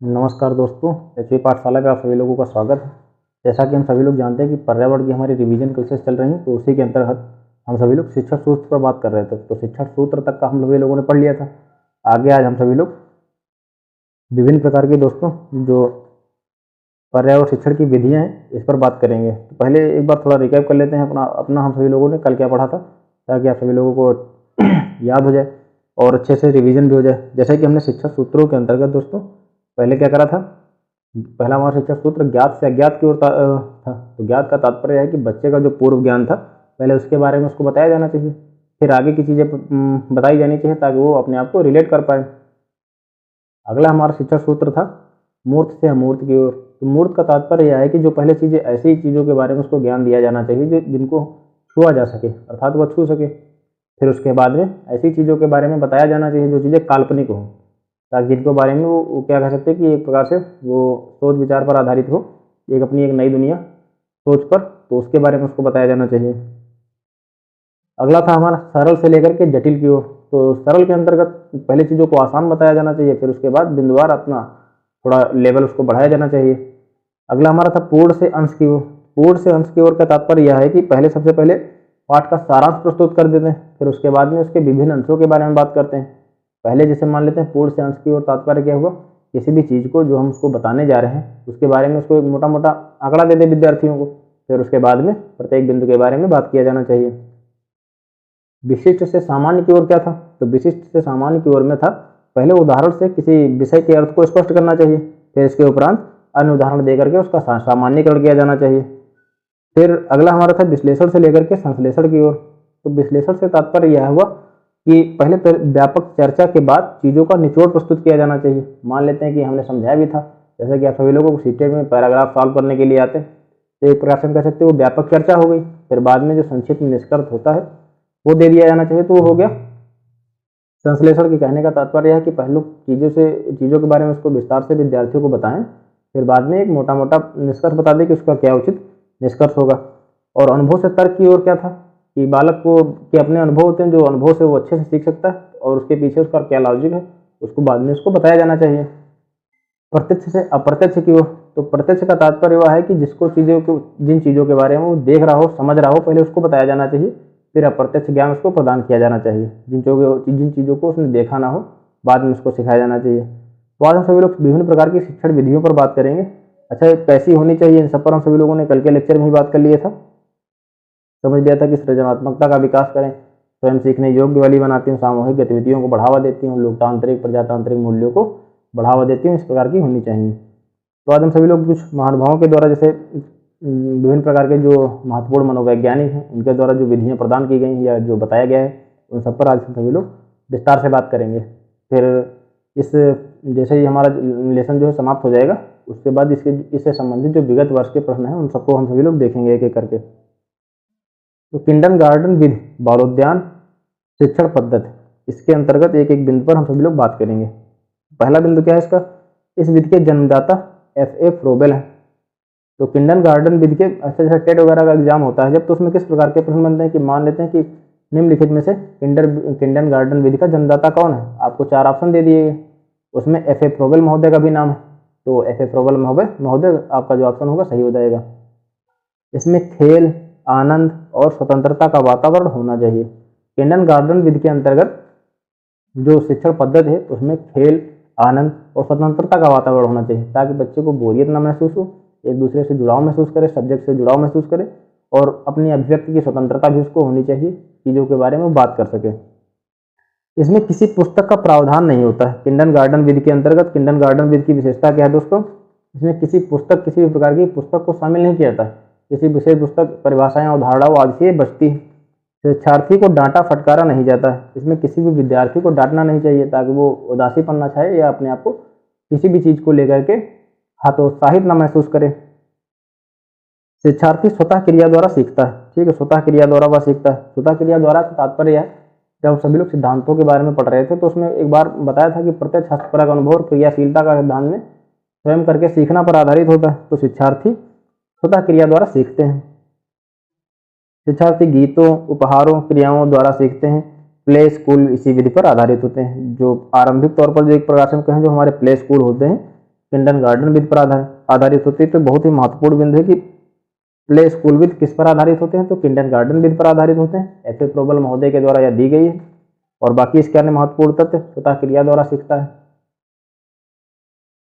नमस्कार दोस्तों, एचवी पाठशाला में आप सभी लोगों का स्वागत है। जैसा कि हम सभी लोग जानते हैं कि पर्यावरण की हमारी रिवीजन क्लासेस चल रही हैं, तो उसी के अंतर्गत हम सभी लोग शिक्षण सूत्र पर बात कर रहे थे। तो शिक्षण सूत्र तक का हम सभी लोगों ने पढ़ लिया था। आगे आज हम सभी लोग विभिन्न प्रकार की दोस्तों जो पर्यावरण शिक्षण की विधियाँ हैं, इस पर बात करेंगे। तो पहले एक बार थोड़ा रिकैप कर लेते हैं अपना अपना हम सभी लोगों ने कल क्या पढ़ा था, ताकि आप सभी लोगों को याद हो जाए और अच्छे से रिवीजन भी हो जाए। जैसे कि हमने शिक्षण सूत्रों के अंतर्गत दोस्तों पहले क्या करा था, पहला हमारा शिक्षण सूत्र ज्ञात से अज्ञात की ओर था। तो ज्ञात का तात्पर्य है कि बच्चे का जो पूर्व ज्ञान था, पहले उसके बारे में उसको बताया जाना चाहिए, फिर आगे की चीज़ें बताई जानी चाहिए ताकि वो अपने आप को रिलेट कर पाए। अगला हमारा शिक्षण सूत्र था मूर्त से अमूर्त की ओर। तो मूर्त का तात्पर्य यह है कि जो पहले चीज़ें ऐसी चीज़ों के बारे में उसको ज्ञान दिया जाना चाहिए जिनको छुआ जा सके, अर्थात वह छू सके। फिर उसके बाद में ऐसी चीज़ों के बारे में बताया जाना चाहिए जो चीज़ें काल्पनिक हों, ताकि जिनके बारे में वो क्या कह सकते हैं कि एक प्रकार से वो सोच विचार पर आधारित हो, एक नई दुनिया सोच पर, तो उसके बारे में उसको बताया जाना चाहिए। अगला था हमारा सरल से लेकर के जटिल की ओर। तो सरल के अंतर्गत पहले चीज़ों को आसान बताया जाना चाहिए, फिर उसके बाद बिंदुवार अपना थोड़ा लेवल उसको बढ़ाया जाना चाहिए। अगला हमारा था पूर्ण से अंश की ओर। पूर्ण से अंश की ओर का तात्पर्य यह है कि सबसे पहले पाठ का सारांश प्रस्तुत कर देते हैं, फिर उसके बाद में उसके विभिन्न अंशों के बारे में बात करते हैं। पहले जैसे मान लेते हैं पूर्ण से अंश की ओर तात्पर्य क्या हुआ, किसी भी चीज़ को जो हम उसको बताने जा रहे हैं उसके बारे में उसको एक मोटा मोटा आंकड़ा दे दे विद्यार्थियों को, फिर उसके बाद में प्रत्येक बिंदु के बारे में बात किया जाना चाहिए। विशिष्ट से सामान्य की ओर क्या था, तो विशिष्ट से सामान्य की ओर में था पहले उदाहरण से किसी विषय के अर्थ को स्पष्ट करना चाहिए, फिर इसके उपरांत अन्य उदाहरण देकर के उसका सामान्यकरण किया जाना चाहिए। फिर अगला हमारा था विश्लेषण से लेकर के संश्लेषण की ओर। तो विश्लेषण से तात्पर्य यह हुआ कि पहले व्यापक चर्चा के बाद चीज़ों का निचोड़ प्रस्तुत किया जाना चाहिए। मान लेते हैं कि हमने समझाया भी था, जैसे कि आप सभी लोगों को सीटेट में पैराग्राफ सॉल्व करने के लिए आते हैं, तो एक प्रकार से कह सकते हैं वो व्यापक चर्चा हो गई, फिर बाद में जो संक्षिप्त निष्कर्ष होता है वो दे दिया जाना चाहिए, तो वो हो गया संश्लेषण। के कहने का तात्पर्य है कि पहले चीज़ों के बारे में उसको विस्तार से विद्यार्थियों को बताएं, फिर बाद में एक मोटा मोटा निष्कर्ष बता दें कि उसका क्या उचित निष्कर्ष होगा। और अनुभव से तर्क की ओर क्या था कि बालक को के अपने अनुभव होते हैं, जो अनुभव से वो अच्छे से सीख सकता है और उसके पीछे उसका क्या लॉजिक है उसको बाद में उसको बताया जाना चाहिए। प्रत्यक्ष से अप्रत्यक्ष की ओर। तो प्रत्यक्ष का तात्पर्य वह है कि जिन चीज़ों के बारे में वो देख रहा हो, समझ रहा हो, पहले उसको बताया जाना चाहिए, फिर अप्रत्यक्ष ज्ञान उसको प्रदान किया जाना चाहिए। जिन चीज़ों को उसने देखा ना हो, बाद में उसको सिखाया जाना चाहिए। तो आज हम सभी लोग विभिन्न प्रकार की शिक्षण विधियों पर बात करेंगे। अच्छा, कैसी होनी चाहिए, इन सब पर हम सभी लोगों ने कल के लेक्चर में ही बात कर लिया था, समझ लिया था कि सृजनात्मकता का विकास करें, स्वयं सीखने योग्य वाली बनाती हूँ, सामूहिक गतिविधियों को बढ़ावा देती हूँ, लोकतांत्रिक प्रजातांत्रिक मूल्यों को बढ़ावा देती हूँ, इस प्रकार की होनी चाहिए। तो आज हम सभी लोग कुछ महानुभावों के द्वारा, जैसे विभिन्न प्रकार के जो महत्वपूर्ण मनोवैज्ञानिक हैं उनके द्वारा जो विधियाँ प्रदान की गई हैं या जो बताया गया है, उन सब पर आज हम सभी लोग विस्तार से बात करेंगे। फिर जैसे ही हमारा लेसन जो है समाप्त हो जाएगा, उसके बाद इससे संबंधित जो विगत वर्ष के प्रश्न हैं उन सबको हम सभी लोग देखेंगे एक एक करके। तो किंडरगार्टन विधि, बालोद्यान शिक्षण पद्धति, इसके अंतर्गत एक एक बिंदु पर हम सभी लोग बात करेंगे। पहला बिंदु क्या है इसका, इस विधि के जन्मदाता F.A. फ्रोबेल है। तो किंडरगार्टन विधि के जैसे टेट वगैरह का एग्जाम होता है जब, तो उसमें किस प्रकार के प्रश्न बनते हैं कि मान लेते हैं कि निम्नलिखित में से किंडरगार्टन विधि का जन्मदाता कौन है। आपको 4 ऑप्शन दे दिए गए, उसमें F.A. फ्रोबेल महोदय का भी नाम है, तो F.A. फ्रोबेल महोदय आपका जो ऑप्शन होगा सही हो जाएगा। इसमें खेल, आनंद और स्वतंत्रता का वातावरण होना चाहिए। किंडरगार्टन विधि के अंतर्गत जो शिक्षण पद्धति है उसमें खेल, आनंद और स्वतंत्रता का वातावरण होना चाहिए, ताकि बच्चे को बोरियत न महसूस हो, एक दूसरे से जुड़ाव महसूस करे, सब्जेक्ट से जुड़ाव महसूस करे और अपनी अभिव्यक्ति की स्वतंत्रता भी उसको होनी चाहिए, चीज़ों के बारे में बात कर सके। इसमें किसी पुस्तक का प्रावधान नहीं होता है। किंडरगार्टन विधि के अंतर्गत किंडरगार्टन विधि की विशेषता क्या है दोस्तों, इसमें किसी भी प्रकार की पुस्तक को शामिल नहीं किया जाता है। किसी विशेष पुस्तक, परिभाषाएं, अवधारणाओं आदि से बचती है। शिक्षार्थी को डांटा फटकारा नहीं जाता है। इसमें किसी भी विद्यार्थी को डांटना नहीं चाहिए ताकि वो उदासीपन न छाए या अपने आप को किसी भी चीज़ को लेकर के हतोत्साहित न महसूस करे। शिक्षार्थी स्वतः क्रिया द्वारा सीखता है। ठीक है, स्वतः क्रिया द्वारा वह सीखता है। स्वतः क्रिया द्वारा का तात्पर्य है, जब सभी लोग सिद्धांतों के बारे में पढ़ रहे थे तो उसमें एक बार बताया था कि प्रत्यक्ष हस्तपरक अनुभव और क्रियाशीलता का सिद्धांत में स्वयं करके सीखना पर आधारित होता है। तो शिक्षार्थी स्वतः क्रिया द्वारा सीखते हैं। शिक्षार्थी गीतों, उपहारों, क्रियाओं द्वारा सीखते हैं। प्ले स्कूल इसी विधि पर आधारित होते हैं। जो आरंभिक तौर पर जो एक प्रकार से हम कहें जो हमारे प्ले स्कूल होते हैं किंडरगार्टन विद पर आधारित होती है। तो बहुत ही महत्वपूर्ण बिंदु है कि प्ले स्कूल विद किस पर आधारित होते हैं, तो किंडरगार्टन विद पर आधारित होते हैं। ऐसे प्रबल महोदय के द्वारा यह दी गई है। और बाकी इसके अन्य महत्वपूर्ण तथ्य, स्वतः क्रिया द्वारा सीखता है,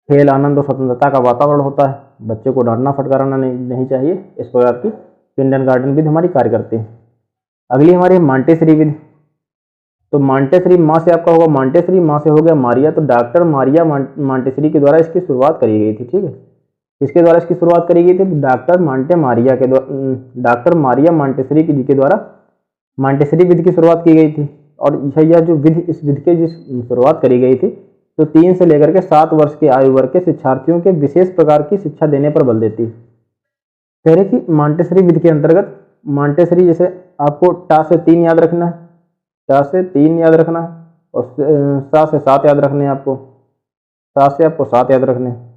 खेल, आनंद और स्वतंत्रता का वातावरण होता है, बच्चे को डांटना फटकाराना नहीं चाहिए। इस प्रकार की किंडरगार्टन विद हमारी कार्य करती है। अगली हमारी मॉन्टेसरी विद। तो मॉन्टेसरी माँ से आपका होगा मॉन्टेसरी, माँ से हो गया मारिया। तो डॉक्टर मारिया मॉन्टेसरी के द्वारा इसकी शुरुआत करी गई थी। ठीक है, किसके द्वारा इसकी शुरुआत करी गई थी? डॉक्टर मारिया मॉन्टेसरी जी के द्वारा मॉन्टेसरी विधि की शुरुआत की गई थी। और यह जो विधि, इस विधि की जिस शुरुआत करी गई थी, तो 3 से लेकर के 7 वर्ष के आयु वर्ग के शिक्षार्थियों के विशेष प्रकार की शिक्षा देने पर बल देती है। कह रहे कि मॉन्टेसरी विधि के अंतर्गत मॉन्टेसरी, जैसे आपको टा से 3 याद रखना है, टा से 3 याद रखना है, और सा से 7 याद रखने हैं आपको, सा से आपको 7 याद रखने हैं।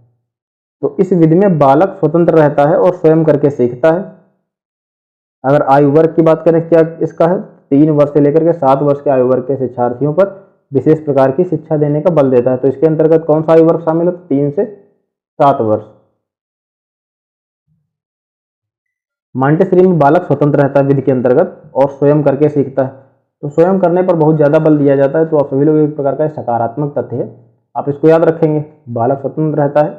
तो इस विधि में बालक स्वतंत्र रहता है और स्वयं करके सीखता है। अगर आयु वर्ग की बात करें, क्या इसका है? 3 वर्ष से लेकर के 7 वर्ष के आयु वर्ग के शिक्षार्थियों पर विशेष प्रकार की शिक्षा देने का बल देता है। तो इसके अंतर्गत कौन सा आयु वर्ग शामिल है? 3 से 7 वर्ष। मॉन्टेसरी में बालक स्वतंत्र रहता है विधि के अंतर्गत और स्वयं करके सीखता है। तो स्वयं करने पर बहुत ज्यादा बल दिया जाता है। तो आप सभी लोग एक प्रकार का सकारात्मक तथ्य है, आप इसको याद रखेंगे। बालक स्वतंत्र रहता है,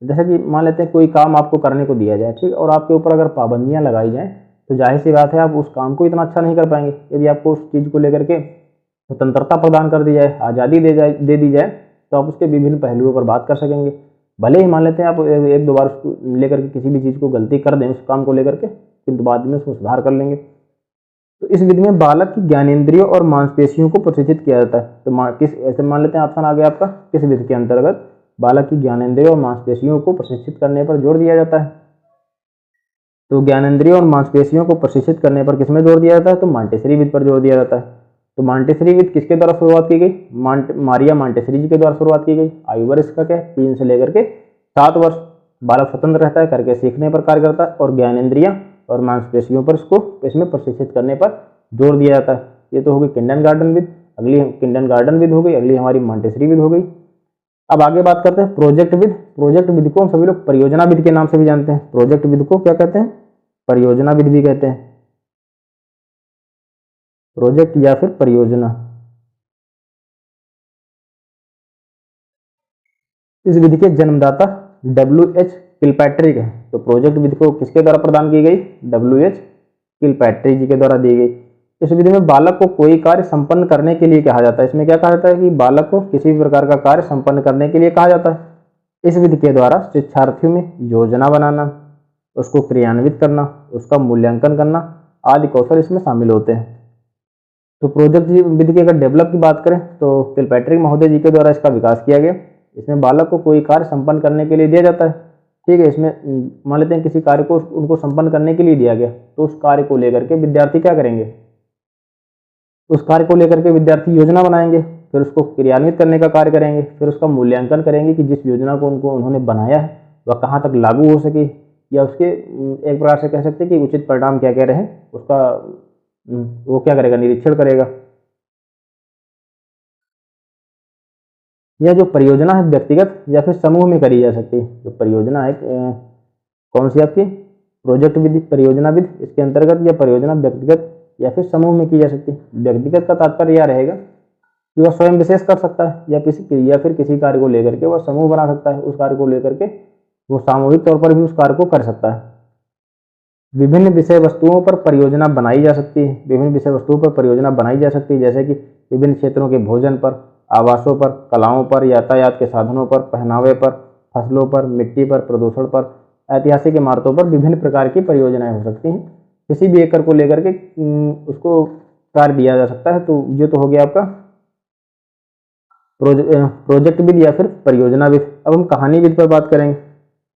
जैसे कि मान लेते हैं कोई काम आपको करने को दिया जाए, ठीक, और आपके ऊपर अगर पाबंदियां लगाई जाए, तो जाहिर सी बात है आप उस काम को इतना अच्छा नहीं कर पाएंगे। यदि आपको उस चीज को लेकर के स्वतंत्रता प्रदान कर दी जाए, आज़ादी दे दी जाए, तो आप उसके विभिन्न पहलुओं पर बात कर सकेंगे। भले ही मान लेते हैं आप 1-2 बार उसको लेकर के किसी भी चीज़ को गलती कर दें उस काम को लेकर के, किंतु बाद में उसको सुधार कर लेंगे। तो इस विधि में बालक की ज्ञानेंद्रियों और मांसपेशियों को प्रशिक्षित किया जाता है। तो किस, ऐसे मान लेते हैं ऑप्शन आ गया आपका, किस विधि के अंतर्गत बालक की ज्ञानेंद्रियों और मांसपेशियों को प्रशिक्षित करने पर जोर दिया जाता है? तो ज्ञानेंद्रियों और मांसपेशियों को प्रशिक्षित करने पर किसमें जोर दिया जाता है? तो मॉन्टेसरी विधि पर जोर दिया जाता है। तो मॉन्टेसरी विधि किसके द्वारा शुरुआत की गई? मारिया मॉन्टेसरी जी के द्वारा शुरुआत की गई। आयु वर्ग इसका क्या है? 3 से लेकर के 7 वर्ष। बालक स्वतंत्र रहता है, करके सीखने पर कार्य करता है, और ज्ञानेंद्रियां और मांसपेशियों पर इसको इसमें प्रशिक्षित करने पर जोर दिया जाता है। ये तो हो गई किंडरगार्टन विधि। अगली किंडरगार्टन विधि हो गई, अगली हमारी मॉन्टेसरी विधि हो गई। अब आगे बात करते हैं प्रोजेक्ट विधि। प्रोजेक्ट विधि को हम सभी लोग परियोजना विधि के नाम से भी जानते हैं। प्रोजेक्ट विधि को क्या कहते हैं? परियोजना विधि भी कहते हैं। प्रोजेक्ट या फिर परियोजना। इस विधि के जन्मदाता W.H. किलपैट्रिक है। तो प्रोजेक्ट विधि को किसके द्वारा प्रदान की गई? W.H. किलपैट्रिक जी के द्वारा दी गई। इस विधि में बालक को कोई कार्य संपन्न करने के लिए कहा जाता है। इसमें क्या कहा जाता है कि बालक को किसी भी प्रकार का कार्य संपन्न करने के लिए कहा जाता है। इस विधि के द्वारा शिक्षार्थियों में योजना बनाना, उसको क्रियान्वित करना, उसका मूल्यांकन करना आदि कौशल इसमें शामिल होते हैं। तो प्रोजेक्ट विधि की अगर डेवलप की बात करें, तो किलपैट्रिक महोदय जी के द्वारा इसका विकास किया गया। इसमें बालक को कोई कार्य संपन्न करने के लिए दिया जाता है। ठीक है, इसमें मान लेते हैं किसी कार्य को उनको संपन्न करने के लिए दिया गया, तो उस कार्य को लेकर के विद्यार्थी क्या करेंगे? उस कार्य को लेकर के विद्यार्थी योजना बनाएंगे, फिर उसको क्रियान्वित करने का कार्य करेंगे, फिर उसका मूल्यांकन करेंगे कि जिस योजना को उन्होंने बनाया है वह कहाँ तक लागू हो सके, या उसके एक प्रकार से कह सकते हैं कि उचित परिणाम क्या क्या रहे, उसका वो क्या करेगा? निरीक्षण करेगा। यह जो परियोजना है व्यक्तिगत या फिर समूह में करी जा सकती है। जो परियोजना है कौन सी आपकी? प्रोजेक्ट विधि, परियोजना विधि। इसके अंतर्गत यह परियोजना व्यक्तिगत या फिर समूह में की जा सकती है। व्यक्तिगत का तात्पर्य यह रहेगा कि वह स्वयं विशेष कर सकता है, या फिर किसी कार्य को लेकर के वह समूह बना सकता है। उस कार्य को लेकर के वो सामूहिक तौर पर भी उस कार्य को कर सकता है। विभिन्न विषय वस्तुओं पर परियोजना बनाई जा सकती है। विभिन्न विषय वस्तुओं पर परियोजना बनाई जा सकती है, जैसे कि विभिन्न क्षेत्रों के भोजन पर, आवासों पर, कलाओं पर, यातायात के साधनों पर, पहनावे पर, फसलों पर, मिट्टी पर, प्रदूषण पर, ऐतिहासिक इमारतों पर विभिन्न प्रकार की परियोजनाएं हो सकती हैं। किसी भी एक को लेकर के उसको कार्य दिया जा सकता है। तो ये तो हो गया आपका प्रोजेक्ट विधि या फिर परियोजना विधि। अब हम कहानी विधि पर बात करेंगे।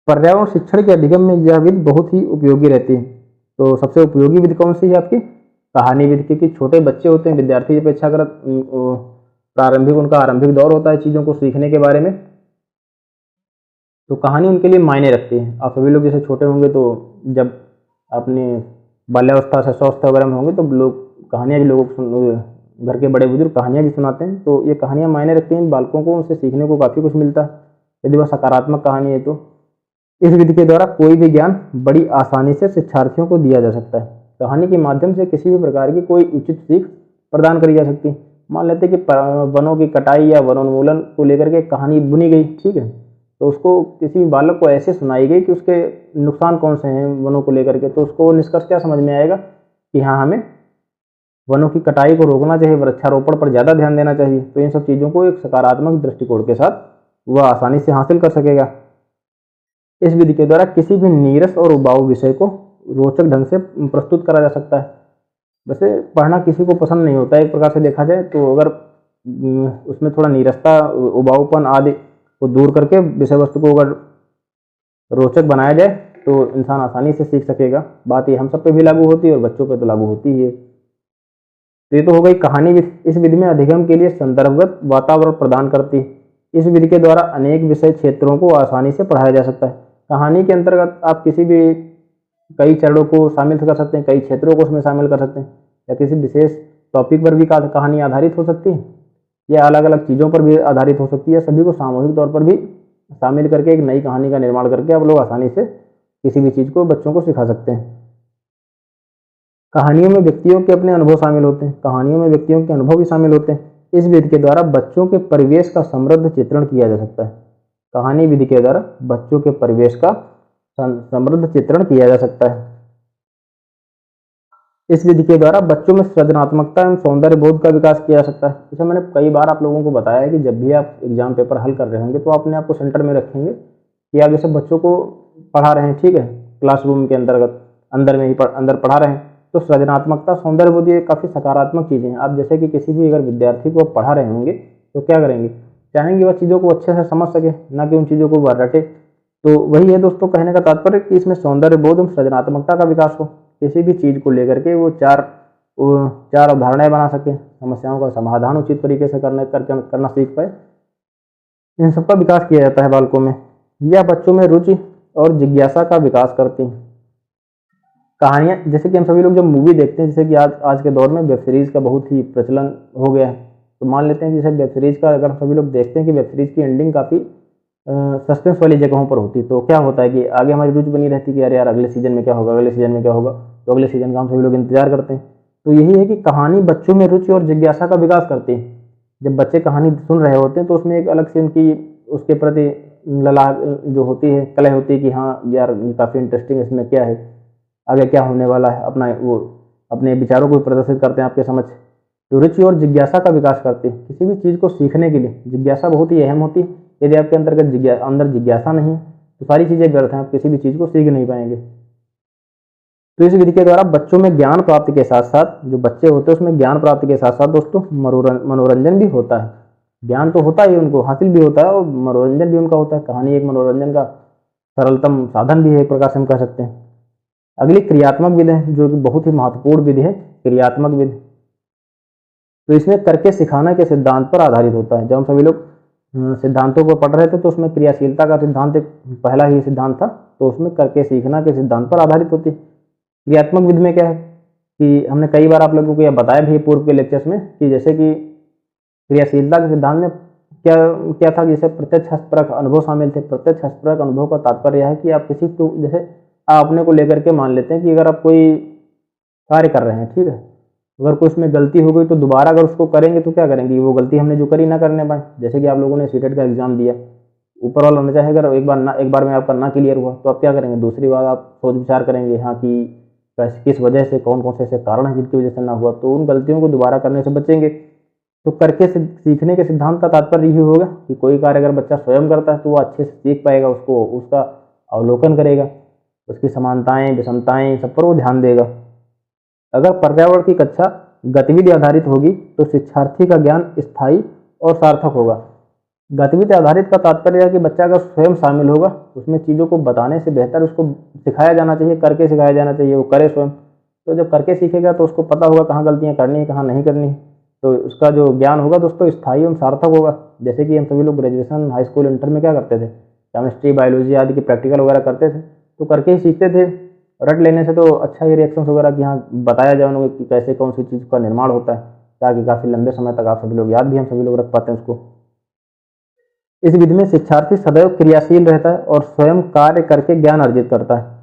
पर्यावरण शिक्षण के अधिगम में यह विधि बहुत ही उपयोगी रहती है। तो सबसे उपयोगी विधि कौन सी है आपकी? कहानी विधि, क्योंकि छोटे बच्चे होते हैं, विद्यार्थी अपेक्षाकृत उनका आरंभिक दौर होता है चीज़ों को सीखने के बारे में, तो कहानी उनके लिए मायने रखती है। आप सभी लोग जैसे छोटे होंगे तो जब अपने बाल्यावस्था से स्वास्थ्य वगैरह में होंगे तो लोग कहानियाँ भी लोगों को, घर के बड़े बुजुर्ग कहानियाँ भी सुनाते हैं। तो ये कहानियाँ मायने रखती हैं बालकों को, उनसे सीखने को काफ़ी कुछ मिलता है। यदि वह सकारात्मक कहानी है तो इस विधि के द्वारा कोई भी ज्ञान बड़ी आसानी से शिक्षार्थियों को दिया जा सकता है। कहानी के माध्यम से किसी भी प्रकार की कोई उचित सीख प्रदान करी जा सकती है। मान लेते हैं कि वनों की कटाई या वनोन्मूलन को लेकर के कहानी बुनी गई, ठीक है, तो उसको किसी बालक को ऐसे सुनाई गई कि उसके नुकसान कौन से हैं वनों को लेकर के, तो उसको निष्कर्ष क्या समझ में आएगा कि हाँ, हमें वनों की कटाई को रोकना चाहिए, वृक्षारोपण पर ज़्यादा ध्यान देना चाहिए। तो इन सब चीज़ों को एक सकारात्मक दृष्टिकोण के साथ वह आसानी से हासिल कर सकेगा। इस विधि के द्वारा किसी भी नीरस और उबाऊ विषय को रोचक ढंग से प्रस्तुत करा जा सकता है। वैसे पढ़ना किसी को पसंद नहीं होता है एक प्रकार से देखा जाए तो, अगर उसमें थोड़ा नीरसता, उबाऊपन आदि को दूर करके विषय वस्तु को अगर रोचक बनाया जाए तो इंसान आसानी से सीख सकेगा। बात ये हम सब पे भी लागू होती है और बच्चों पे तो लागू होती ही है। तो ये तो हो गई कहानी। इस विधि में अधिगम के लिए संदर्भगत वातावरण प्रदान करती है। इस विधि के द्वारा अनेक विषय क्षेत्रों को आसानी से पढ़ाया जा सकता है। कहानी के अंतर्गत आप किसी भी कई चरणों को शामिल कर सकते हैं, कई क्षेत्रों को उसमें शामिल कर सकते हैं, या किसी विशेष टॉपिक पर भी कहानी आधारित हो सकती है, या अलग अलग चीज़ों पर भी आधारित हो सकती है। सभी को सामूहिक तौर पर भी शामिल करके एक नई कहानी का निर्माण करके आप लोग आसानी से किसी भी चीज़ को बच्चों को सिखा सकते हैं। कहानियों में व्यक्तियों के अपने अनुभव शामिल होते हैं। कहानियों में व्यक्तियों के अनुभव भी शामिल होते हैं। इस विधि के द्वारा बच्चों के परिवेश का समृद्ध चित्रण किया जा सकता है। कहानी विधि के द्वारा बच्चों के परिवेश का समृद्ध चित्रण किया जा सकता है। इस विधि के द्वारा बच्चों में सृजनात्मकता एवं सौंदर्य बोध का विकास किया जा सकता है। जैसे मैंने कई बार आप लोगों को बताया है कि जब भी आप एग्जाम पेपर हल कर रहे होंगे तो अपने आप को सेंटर में रखेंगे कि आप जैसे बच्चों को पढ़ा रहे हैं, ठीक है, क्लासरूम के अंतर्गत अंदर में ही अंदर पढ़ा रहे हैं, तो सृजनात्मकता, सौंदर्य बोध ये काफ़ी सकारात्मक चीज़ें हैं। आप जैसे कि किसी भी अगर विद्यार्थी को पढ़ा रहे होंगे तो क्या करेंगे, चाहेंगे वह चीज़ों को अच्छे से समझ सके, ना कि उन चीज़ों को वह रटे। तो वही है दोस्तों कहने का तात्पर्य कि इसमें सौंदर्य बोध एवं सृजनात्मकता का विकास हो। किसी भी चीज़ को लेकर के वो चार अवधारणाएं बना सके, समस्याओं का समाधान उचित तरीके से करना सीख पाए। इन सबका विकास किया जाता है बालकों में। यह बच्चों में रुचि और जिज्ञासा का विकास करती हैं। कहानियाँ, जैसे कि हम सभी लोग जब मूवी देखते हैं, जैसे कि आज के दौर में वेब सीरीज़ का बहुत ही प्रचलन हो गया है, तो मान लेते हैं जैसे वेब सीरीज़ का अगर सभी लोग देखते हैं कि वेब सीरीज़ की एंडिंग काफ़ी सस्पेंस वाली जगहों पर होती है, तो क्या होता है कि आगे हमारी रुचि बनी रहती है कि अरे यार अगले सीजन में क्या होगा, अगले सीजन में क्या होगा, तो अगले सीजन का हम सभी लोग इंतजार करते हैं। तो यही है कि कहानी बच्चों में रुचि और जिज्ञासा का विकास करती है। जब बच्चे कहानी सुन रहे होते हैं तो उसमें एक अलग से उनकी उसके प्रति जो होती है, कला होती है कि हाँ यार काफ़ी इंटरेस्टिंग, इसमें क्या है, आगे क्या होने वाला है, अपने विचारों को प्रदर्शित करते हैं आपके समझ। तो रुचि और जिज्ञासा का विकास करती है। किसी भी चीज़ को सीखने के लिए जिज्ञासा बहुत ही अहम होती है। यदि आपके अंदर जिज्ञासा नहीं है तो सारी चीज़ें व्यर्थ हैं, आप किसी भी चीज़ को सीख नहीं पाएंगे। तो इस विधि के द्वारा बच्चों में ज्ञान प्राप्ति के साथ साथ, जो बच्चे होते हैं उसमें ज्ञान प्राप्ति के साथ साथ दोस्तों मनोरंजन भी होता है। ज्ञान तो होता ही उनको हासिल भी होता है और मनोरंजन भी उनका होता है। कहानी एक मनोरंजन का सरलतम साधन भी है, एक प्रकार से हम कह सकते हैं। अगली क्रियात्मक विधि है, जो कि बहुत ही महत्वपूर्ण विधि है, क्रियात्मक विधि। तो इसमें करके सिखाना के सिद्धांत पर आधारित होता है। जब हम सभी लोग सिद्धांतों को पढ़ रहे थे तो उसमें क्रियाशीलता का सिद्धांत एक पहला ही सिद्धांत था, तो उसमें करके सीखना के सिद्धांत पर आधारित होती है। क्रियात्मक विधि में क्या है कि हमने कई बार आप लोगों को यह बताया भी पूर्व के लेक्चर्स में कि जैसे कि क्रियाशीलता के सिद्धांत में क्या था, जैसे प्रत्यक्ष हस्तपरक अनुभव शामिल थे। प्रत्यक्ष हस्तपरक अनुभव का तात्पर्य है कि आप किसी को, जैसे आप अपने को लेकर के मान लेते हैं कि अगर आप कोई कार्य कर रहे हैं, ठीक है, अगर कोई उसमें गलती हो गई तो दोबारा अगर उसको करेंगे तो क्या करेंगे, वो गलती हमने जो करी ना करने पाए। जैसे कि आप लोगों ने सीटेट का एग्जाम दिया, ऊपर वाला होना चाहे अगर एक बार में आपका ना क्लियर हुआ तो आप क्या करेंगे, दूसरी बार आप सोच विचार करेंगे हाँ कि किस वजह से, कौन कौन से ऐसे कारण हैं जिनकी वजह से ना हुआ, तो उन गलतियों को दोबारा करने से बचेंगे। तो करके सीखने के सिद्धांत का तात्पर्य यही होगा कि कोई कार्य अगर बच्चा स्वयं करता है तो वो अच्छे से सीख पाएगा, उसको उसका अवलोकन करेगा, उसकी समानताएं विषमताएं सब पर वो ध्यान देगा। अगर पर्यावरण की कक्षा गतिविधि आधारित होगी तो शिक्षार्थी का ज्ञान स्थायी और सार्थक होगा। गतिविधि आधारित का तात्पर्य है कि बच्चा अगर स्वयं शामिल होगा उसमें चीज़ों को बताने से बेहतर उसको सिखाया जाना चाहिए, करके सिखाया जाना चाहिए, वो करे स्वयं। तो जब करके सीखेगा तो उसको पता होगा कहाँ गलतियाँ करनी है, कहाँ नहीं करनी है, तो उसका जो ज्ञान होगा दोस्तों स्थायी एवं सार्थक होगा। जैसे कि हम सभी लोग ग्रेजुएशन, हाई स्कूल, इंटर में क्या करते थे, केमिस्ट्री, बायोलॉजी आदि की प्रैक्टिकल वगैरह करते थे, तो करके ही सीखते थे। रट लेने से तो अच्छा ही रिएक्शंस वगैरह कि हाँ बताया जाए उनको कि कैसे कौन सी चीज़ का निर्माण होता है, ताकि काफ़ी लंबे समय तक आप सभी लोग याद भी हम सभी लोग रख पाते हैं उसको। इस विधि में शिक्षार्थी सदैव क्रियाशील रहता है और स्वयं कार्य करके ज्ञान अर्जित करता है।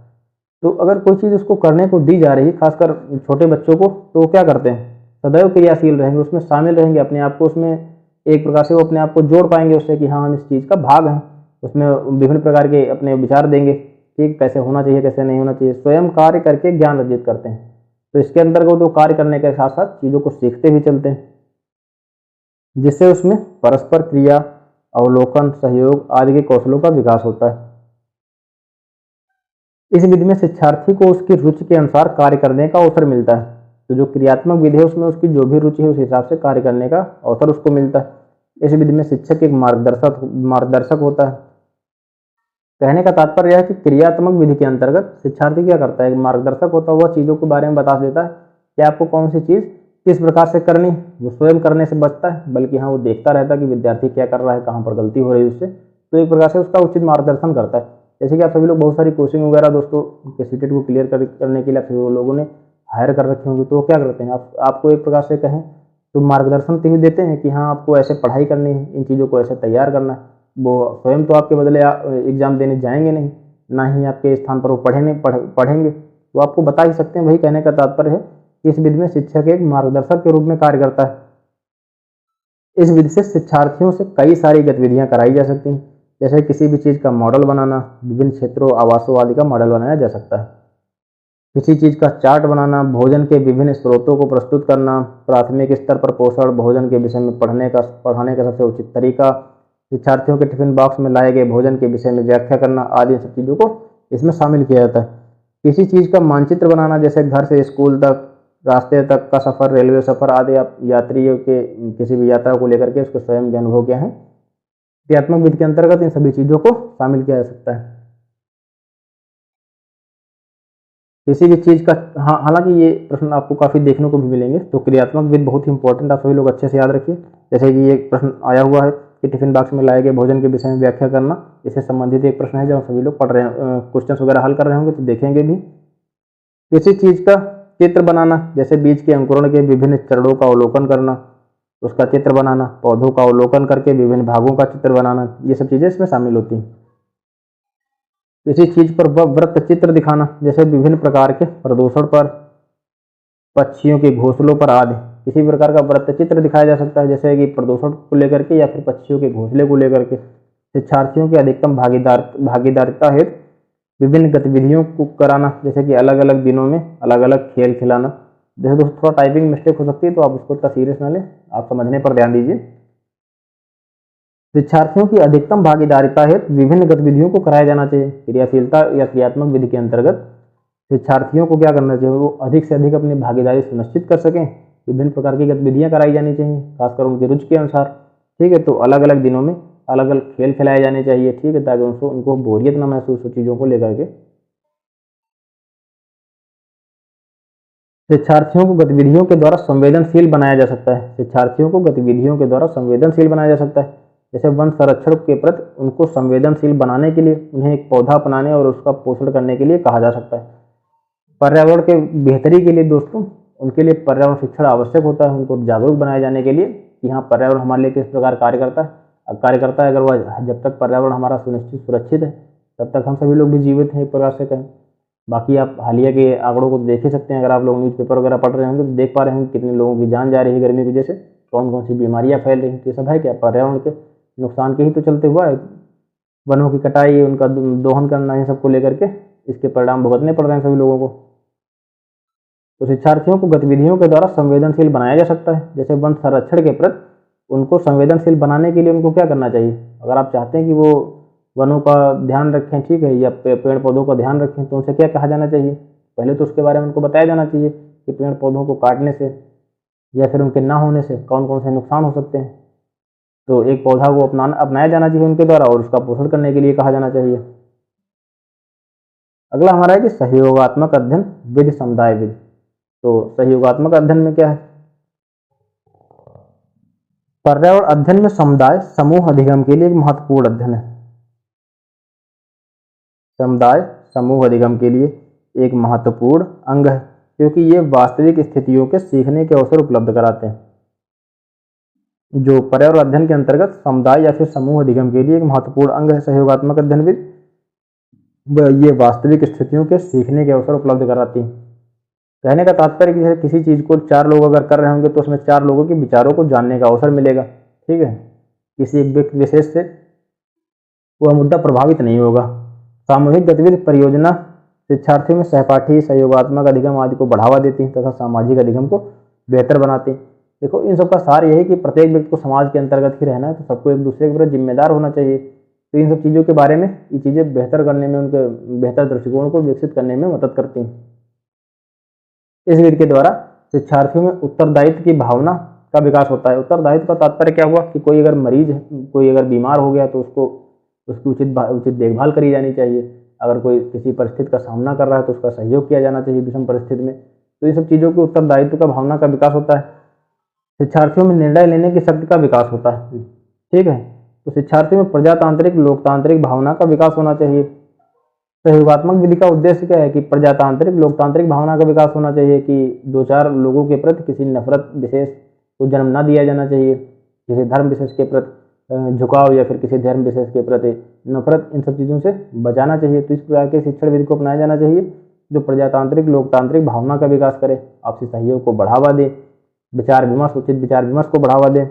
तो अगर कोई चीज़ उसको करने को दी जा रही है, खासकर छोटे बच्चों को, तो वो क्या करते हैं, सदैव क्रियाशील रहेंगे, उसमें शामिल रहेंगे, अपने आप को उसमें एक प्रकार से वो अपने आप को जोड़ पाएंगे उससे कि हाँ हम इस चीज़ का भाग हैं, उसमें विभिन्न प्रकार के अपने विचार देंगे, ठीक कैसे होना चाहिए कैसे नहीं होना चाहिए, स्वयं कार्य करके ज्ञान अर्जित करते हैं। तो इसके अंतर्गत वो कार्य करने के साथ साथ चीज़ों को सीखते भी चलते हैं, जिससे उसमें परस्पर क्रिया, अवलोकन, सहयोग आदि के कौशलों का विकास होता है। इस विधि में शिक्षार्थी को उसकी रुचि के अनुसार कार्य करने का अवसर मिलता है। तो जो क्रियात्मक विधि है उसमें उसकी जो भी रुचि है उस हिसाब से कार्य करने का अवसर उसको मिलता है। इस विधि में शिक्षक एक मार्गदर्शक होता है। कहने का तात्पर्य यह है कि क्रियात्मक विधि के अंतर्गत शिक्षार्थी क्या करता है, एक मार्गदर्शक होता है, वह चीज़ों के बारे में बता देता है कि आपको कौन सी चीज़ किस प्रकार से करनी। वो स्वयं करने से बचता है, बल्कि हाँ वो देखता रहता है कि विद्यार्थी क्या कर रहा है, कहाँ पर गलती हो रही है उससे, तो एक प्रकार से उसका उचित मार्गदर्शन करता है। जैसे कि आप सभी लोग बहुत सारी कोचिंग वगैरह दोस्तों के सीटेट को क्लियर करने के लिए आप सभी लोगों ने हायर कर रखे होंगे, तो वो क्या करते हैं, आपको एक प्रकार से कहें तो मार्गदर्शन तो देते हैं कि हाँ आपको ऐसे पढ़ाई करनी है, इन चीज़ों को ऐसे तैयार करना है। वो स्वयं तो आपके बदले एग्जाम देने जाएंगे नहीं, ना ही आपके स्थान पर वो पढ़ेंगे, वो आपको बता ही सकते हैं। वही कहने का तात्पर्य है कि इस विधि में शिक्षक एक मार्गदर्शक के रूप में कार्य करता है। इस विधि से शिक्षार्थियों से कई सारी गतिविधियां कराई जा सकती हैं, जैसे किसी भी चीज़ का मॉडल बनाना, विभिन्न क्षेत्रों आवासों आदि का मॉडल बनाया जा सकता है, किसी चीज़ का चार्ट बनाना, भोजन के विभिन्न स्रोतों को प्रस्तुत करना, प्राथमिक स्तर पर पोषण भोजन के विषय में पढ़ाने का सबसे उचित तरीका, शिक्षार्थियों के टिफिन बॉक्स में लाए गए भोजन के विषय में व्याख्या करना आदि सब चीज़ों को इसमें शामिल किया जाता है। किसी चीज़ का मानचित्र बनाना, जैसे घर से स्कूल तक, रास्ते तक का सफ़र, रेलवे सफ़र आदि, आप यात्रियों के किसी भी यात्रा को लेकर के उसके स्वयं के अनुभव क्या है। क्रियात्मक विधि के अंतर्गत इन सभी चीज़ों को शामिल किया जा सकता है। किसी भी चीज़ का, हाँ हालांकि ये प्रश्न आपको काफ़ी देखने को भी मिलेंगे, तो क्रियात्मक विधि बहुत ही इंपॉर्टेंट, आप सभी लोग अच्छे से याद रखिए। जैसे कि ये प्रश्न आया हुआ है कि टिफिन बॉक्स में लाए गए भोजन के विषय में व्याख्या करना, इससे संबंधित एक प्रश्न है जब सभी लोग पढ़ रहे हैं, क्वेश्चन वगैरह हल कर रहे होंगे तो देखेंगे भी। किसी चीज़ का चित्र बनाना, जैसे बीज के अंकुरण के विभिन्न चरणों का अवलोकन करना, उसका चित्र बनाना, पौधों का अवलोकन करके विभिन्न भागों का चित्र बनाना, ये सब चीज़ें इसमें शामिल होती हैं। किसी चीज़ पर वृत्त चित्र दिखाना, जैसे विभिन्न प्रकार के प्रदूषण पर, पक्षियों के घोंसलों पर आदि, किसी प्रकार का वृत्त चित्र दिखाया जा सकता है, जैसे कि प्रदूषण को लेकर के या फिर पक्षियों के घोंसले को लेकर के। शिक्षार्थियों की अधिकतम भागीदारिता हेतु विभिन्न गतिविधियों को कराना, जैसे कि अलग अलग दिनों में अलग अलग खेल खिलाना। जैसे दोस्तों थोड़ा टाइपिंग मिस्टेक हो सकती है, तो आप उसको इतना सीरियस ना लें, आप समझने पर ध्यान दीजिए। शिक्षार्थियों की अधिकतम भागीदारिता हेतु विभिन्न गतिविधियों को कराया जाना चाहिए। क्रियाशीलता या क्रियात्मक विधि के अंतर्गत शिक्षार्थियों को क्या करना चाहिए, वो अधिक से अधिक अपनी भागीदारी सुनिश्चित कर सकें। विभिन्न प्रकार की गतिविधियां कराई जानी चाहिए, खासकर उनकी रुचि के अनुसार, ठीक है। तो अलग अलग दिनों में अलग अलग खेल खिलाए जाने चाहिए, ठीक है, ताकि उनको बोरियत ना महसूस हो चीज़ों को लेकर के। शिक्षार्थियों को गतिविधियों के द्वारा संवेदनशील बनाया जा सकता है। शिक्षार्थियों को गतिविधियों के द्वारा संवेदनशील बनाया जा सकता है, जैसे वन संरक्षण के प्रति उनको संवेदनशील बनाने के लिए उन्हें एक पौधा अपनाने और उसका पोषण करने के लिए कहा जा सकता है। पर्यावरण के बेहतरी के लिए दोस्तों उनके लिए पर्यावरण शिक्षण आवश्यक होता है, उनको जागरूक बनाए जाने के लिए कि हाँ पर्यावरण हमारे लिए किस प्रकार कार्य करता है। अगर वह जब तक पर्यावरण हमारा सुरक्षित है तब तक हम सभी लोग भी जीवित हैं एक प्रकार से कहें। बाकी आप हालिया के आंकड़ों को देख ही सकते हैं, अगर आप लोग न्यूज़पेपर वगैरह पढ़ रहे होंगे तो देख पा रहे होंगे कितने लोगों की जान जा रही है गर्मी की वजह से, कौन कौन सी बीमारियां फैल रही हैं। तो ये सब है क्या, पर्यावरण के नुकसान के ही तो चलते हुआ है। वनों की कटाई, उनका दोहन करना, इन सबको लेकर के इसके परिणाम भुगतने पड़ रहे हैं सभी लोगों को। तो शिक्षार्थियों को गतिविधियों के द्वारा संवेदनशील बनाया जा सकता है, जैसे वन संरक्षण के प्रति उनको संवेदनशील बनाने के लिए उनको क्या करना चाहिए। अगर आप चाहते हैं कि वो वनों का ध्यान रखें, ठीक है, या पेड़ पौधों का ध्यान रखें, तो उनसे क्या कहा जाना चाहिए, पहले तो उसके बारे में उनको बताया जाना चाहिए कि पेड़ पौधों को काटने से या फिर उनके ना होने से कौन कौन से नुकसान हो सकते हैं। तो एक पौधा को अपनाया जाना चाहिए उनके द्वारा और उसका पोषण करने के लिए कहा जाना चाहिए। अगला हमारा है कि सहयोगात्मक अध्ययन विधि समुदाय विधि। तो सहयोगात्मक अध्ययन में क्या है, पर्यावरण अध्ययन में समुदाय समूह अधिगम के लिए एक महत्वपूर्ण अध्ययन है। समुदाय समूह अधिगम के लिए एक महत्वपूर्ण अंग है, क्योंकि ये वास्तविक स्थितियों के सीखने के अवसर उपलब्ध कराते हैं। जो पर्यावरण अध्ययन के अंतर्गत समुदाय या फिर समूह अधिगम के लिए एक महत्वपूर्ण अंग है सहयोगात्मक अध्ययनविद। ये वास्तविक स्थितियों के सीखने के अवसर उपलब्ध कराती है। कहने का तात्पर्य कि है किसी चीज़ को 4 लोग अगर कर रहे होंगे तो उसमें 4 लोगों के विचारों को जानने का अवसर मिलेगा। ठीक है, किसी एक व्यक्ति विशेष से वह मुद्दा प्रभावित नहीं होगा। सामूहिक गतिविधि परियोजना शिक्षार्थियों में सहपाठी, सहयोगात्मक अधिगम आदि को बढ़ावा देती है तथा सामाजिक अधिगम को बेहतर बनाती है। देखो, इन सबका सार यही कि प्रत्येक व्यक्ति को समाज के अंतर्गत ही रहना है, तो सबको एक दूसरे के प्रति जिम्मेदार होना चाहिए। तो इन सब चीज़ों के बारे में, ये चीज़ें बेहतर करने में, उनके बेहतर दृष्टिकोण को विकसित करने में मदद करती हैं। इस विधि के द्वारा शिक्षार्थियों में उत्तरदायित्व की भावना का विकास होता है। उत्तरदायित्व का तात्पर्य क्या हुआ कि कोई अगर बीमार हो गया तो उसकी उचित देखभाल करी जानी चाहिए। अगर कोई किसी परिस्थिति का सामना कर रहा है तो उसका सहयोग किया जाना चाहिए विषम परिस्थिति में। तो ये सब चीज़ों के उत्तरदायित्व का भावना का विकास होता है। शिक्षार्थियों में निर्णय लेने की शक्ति का विकास होता है। ठीक है, तो शिक्षार्थियों में प्रजातांत्रिक लोकतांत्रिक भावना का विकास होना चाहिए। सहयोगात्मक विधि का उद्देश्य क्या है कि प्रजातांत्रिक लोकतांत्रिक भावना का विकास होना चाहिए कि 2-4 लोगों के प्रति किसी नफरत विशेष को जन्म न दिया जाना चाहिए, किसी धर्म विशेष के प्रति झुकाव या फिर किसी धर्म विशेष के प्रति नफरत, इन सब चीज़ों से बचाना चाहिए। तो इस प्रकार के शिक्षण विधि को अपनाया जाना चाहिए जो प्रजातांत्रिक लोकतांत्रिक भावना का विकास करे, आपसी सहयोग को बढ़ावा दे, उचित विचार विमर्श को बढ़ावा दे।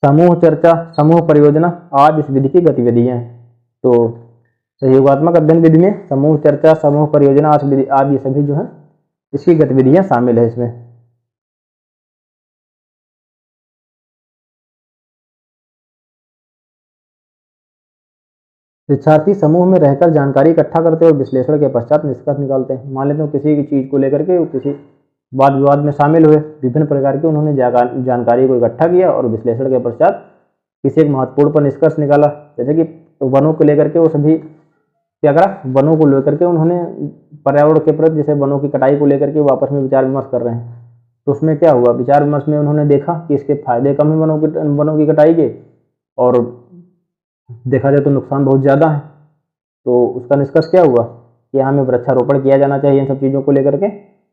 समूह चर्चा, समूह परियोजना आज इस विधि की गतिविधियां हैं। तो सहयोगात्मक अध्ययन विधि में समूह चर्चा, समूह परियोजना आज ये सभी जो है इसकी गतिविधियां शामिल है इसमें। शिक्षार्थी समूह में रहकर जानकारी इकट्ठा करते हैं और विश्लेषण के पश्चात निष्कर्ष निकालते हैं। मान लेते हो किसी की चीज़ को लेकर के किसी वाद विवाद में शामिल हुए, विभिन्न प्रकार के उन्होंने जानकारी को इकट्ठा किया और विश्लेषण के पश्चात किसी एक महत्वपूर्ण पर निष्कर्ष निकाला। जैसे कि वनों को लेकर के वो सभी क्या करा, वनों को लेकर के उन्होंने पर्यावरण के प्रति, जैसे वनों की कटाई को लेकर के वो आपस में विचार विमर्श कर रहे हैं। तो उसमें क्या हुआ, विचार विमर्श में उन्होंने देखा कि इसके फायदे कम है वनों की कटाई के, और देखा जाए तो नुकसान बहुत ज़्यादा है। तो उसका निष्कर्ष क्या हुआ कि हमें वृक्षारोपण किया जाना चाहिए इन सब चीज़ों को लेकर के।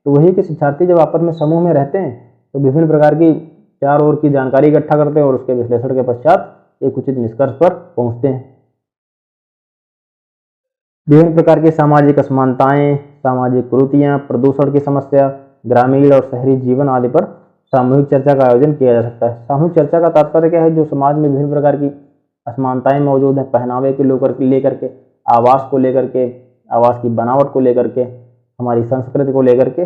तो वही कि शिक्षार्थी जब आपस में समूह में रहते हैं तो विभिन्न प्रकार की चारों ओर की जानकारी इकट्ठा करते हैं और उसके विश्लेषण के पश्चात एक उचित निष्कर्ष पर पहुंचते हैं। विभिन्न प्रकार की सामाजिक असमानताएं, सामाजिक कुरीतियां, प्रदूषण की समस्या, ग्रामीण और शहरी जीवन आदि पर सामूहिक चर्चा का आयोजन किया जा सकता है। सामूहिक चर्चा का तात्पर्य क्या है, जो समाज में विभिन्न प्रकार की असमानताएं मौजूद हैं, पहनावे के लेकर के, आवास को लेकर के, आवास की बनावट को लेकर के, हमारी संस्कृति को लेकर के,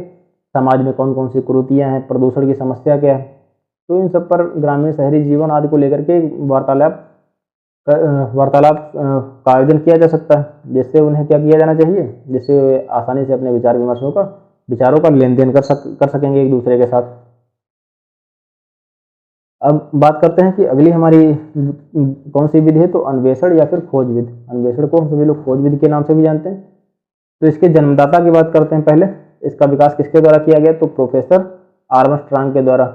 समाज में कौन कौन सी कुरीतियां हैं, प्रदूषण की समस्या क्या है, तो इन सब पर ग्रामीण शहरी जीवन आदि को लेकर के वार्तालाप का आयोजन किया जा सकता है। जिससे उन्हें क्या किया जाना चाहिए, जिससे वे आसानी से अपने विचारों का लेन देन कर सकेंगे एक दूसरे के साथ। अब बात करते हैं कि अगली हमारी कौन सी विधि है, तो अन्वेषण या फिर खोज विधि। अन्वेषण को हम सभी लोग खोज विधि के नाम से भी जानते हैं। तो इसके जन्मदाता की बात करते हैं। पहले इसका विकास किसके द्वारा किया गया, तो प्रोफेसर आर्मस्ट्रांग के द्वारा,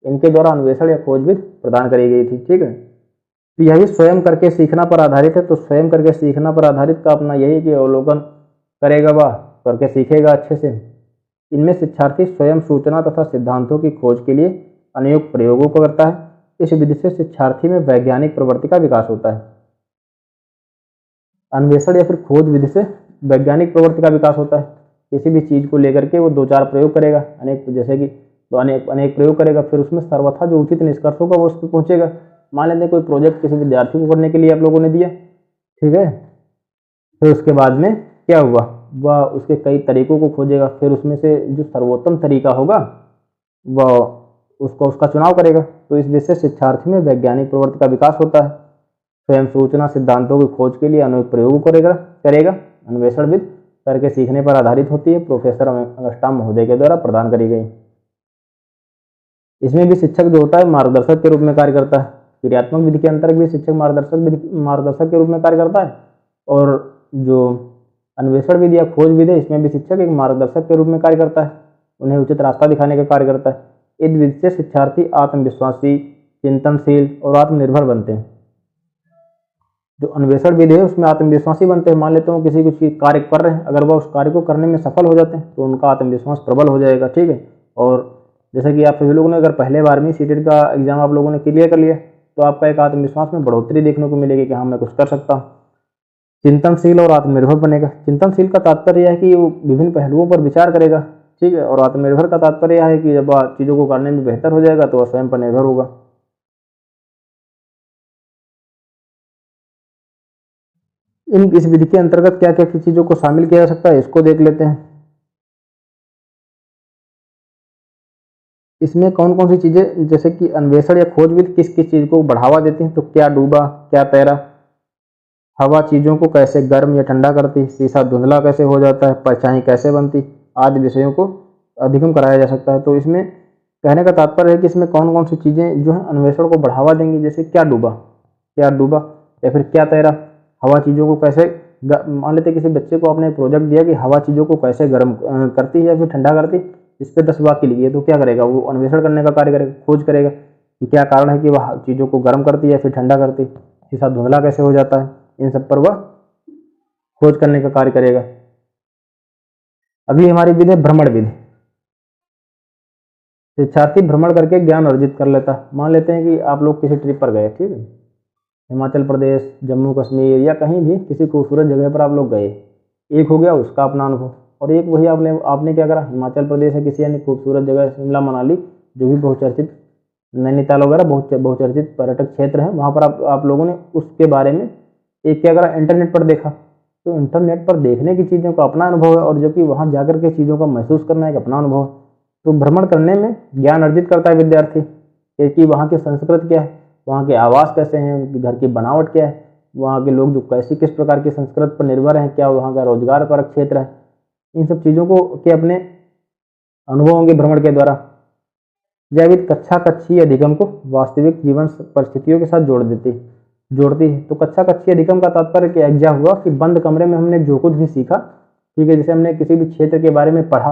इनके द्वारा अन्वेषण या खोज विधि प्रदान करी गई थी। ठीक है, तो यही स्वयं करके सीखना पर आधारित है। तो स्वयं करके सीखना पर आधारित का अपना यही कि अवलोकन करेगा, वह करके सीखेगा अच्छे से। इनमें शिक्षार्थी स्वयं सूचना तथा सिद्धांतों की खोज के लिए अनेक प्रयोगों को करता है। इस विधि से शिक्षार्थी में वैज्ञानिक प्रवृत्ति का विकास होता है। अन्वेषण या फिर खोज विधि से वैज्ञानिक प्रवृत्ति का विकास होता है। किसी भी चीज को लेकर के वो 2-4 प्रयोग करेगा, अनेक प्रयोग करेगा, फिर उसमें सर्वथा जो उचित निष्कर्ष होगा वो उस पर पहुंचेगा। मान लेते हैं कोई प्रोजेक्ट किसी विद्यार्थी को करने के लिए आप लोगों ने दिया, ठीक है, फिर उसके बाद में क्या हुआ, वह उसके कई तरीकों को खोजेगा, फिर उसमें से जो सर्वोत्तम तरीका होगा वह उसका चुनाव करेगा। तो इस विधि से शिक्षार्थी में वैज्ञानिक प्रवृत्ति का विकास होता है। स्वयं सूचना सिद्धांतों की खोज के लिए अनेक प्रयोग करेगा। अन्वेषण विधि करके सीखने पर आधारित होती है, प्रोफेसर अंगस्टाम महोदय के द्वारा प्रदान करी गई। इसमें भी शिक्षक जो होता है मार्गदर्शक के रूप में कार्य करता है। क्रियात्मक विधि के अंतर्गत भी शिक्षक मार्गदर्शक के रूप में कार्य करता है, और जो अन्वेषण विधि या खोज विधि, इसमें भी शिक्षक एक मार्गदर्शक के रूप में कार्य करता है, उन्हें उचित रास्ता दिखाने का कार्य करता है। इस विधि से शिक्षार्थी आत्मविश्वासी, चिंतनशील और आत्मनिर्भर बनते हैं। जो अन्वेषण विधि है उसमें आत्मविश्वासी बनते हैं। मान लेते हो किसी कुछ कार्य कर रहे हैं, अगर वह उस कार्य को करने में सफल हो जाते हैं तो उनका आत्मविश्वास प्रबल हो जाएगा। ठीक है, और जैसे कि आप सभी लोगों ने अगर पहले बार में सीटेट का एग्जाम आप लोगों ने क्लियर कर लिया तो आपका एक आत्मविश्वास में बढ़ोतरी देखने को मिलेगी कि हाँ मैं कुछ कर सकता हूँ। चिंतनशील और आत्मनिर्भर बनेगा। चिंतनशील का तात्पर्य यह है कि वो विभिन्न पहलुओं पर विचार करेगा, ठीक है। और आत्मनिर्भर का तात्पर्य यह है कि जब चीज़ों को करने में बेहतर हो जाएगा तो वह स्वयं पर निर्भर होगा। इस विधि के अंतर्गत क्या क्या चीज़ों को शामिल किया जा सकता है इसको देख लेते हैं। इसमें कौन कौन सी चीज़ें, जैसे कि अन्वेषण या खोजविद किस किस चीज़ को बढ़ावा देती हैं, तो क्या डूबा, क्या तैरा, हवा चीज़ों को कैसे गर्म या ठंडा करती, शीशा धुंधला कैसे हो जाता है, परछाई कैसे बनती, आदि विषयों को अधिगम कराया जा सकता है। तो इसमें कहने का तात्पर्य है कि इसमें कौन कौन सी चीज़ें जो है अन्वेषण को बढ़ावा देंगी, जैसे क्या डूबा, क्या डूबा, या फिर क्या तैरा, हवा चीज़ों को कैसे, मान लेते किसी बच्चे को आपने प्रोजेक्ट दिया कि हवा चीज़ों को कैसे गर्म करती है या फिर ठंडा करती, इस पे 10 वाक्य लिखिए, तो क्या करेगा वो, अन्वेषण करने का कार्य करेगा, खोज करेगा कि क्या कारण है कि वह चीज़ों को गर्म करती है या फिर ठंडा करती, शीशा धुंधला कैसे हो जाता है, इन सब पर वह खोज करने का कार्य करेगा। अभी हमारी विधि है भ्रमण विधि। शिक्षार्थी भ्रमण करके ज्ञान अर्जित कर लेता है। मान लेते हैं कि आप लोग किसी ट्रिप पर गए, ठीक है, हिमाचल प्रदेश, जम्मू कश्मीर या कहीं भी किसी खूबसूरत जगह पर आप लोग गए। एक हो गया उसका अपना अनुभव, और एक वही आपने क्या करा, हिमाचल प्रदेश है किसी अन्य खूबसूरत जगह, शिमला मनाली जो भी बहुचर्चित, नैनीताल वगैरह बहुचर्चित पर्यटक क्षेत्र है, वहाँ पर आप लोगों ने उसके बारे में एक क्या करा, इंटरनेट पर देखा। तो इंटरनेट पर देखने की चीज़ों का अपना अनुभव है और जबकि वहाँ जाकर के चीज़ों का महसूस करना एक अपना अनुभव है। तो भ्रमण करने में ज्ञान अर्जित करता है विद्यार्थी कि वहाँ की संस्कृति क्या है, वहाँ के आवास कैसे हैं, घर की बनावट क्या है, वहाँ के लोग जो कैसी किस प्रकार की संस्कृति पर निर्भर हैं, क्या वहाँ का रोजगार परक क्षेत्र है, इन सब चीज़ों को के अपने अनुभव होंगे भ्रमण के द्वारा। जैविक कक्षा कक्षी अधिगम को वास्तविक जीवन परिस्थितियों के साथ जोड़ती है। तो कक्षा कक्षी अधिगम का तात्पर्य क्या हुआ कि बंद कमरे में हमने जो कुछ भी सीखा, ठीक है, जैसे हमने किसी भी क्षेत्र के बारे में पढ़ा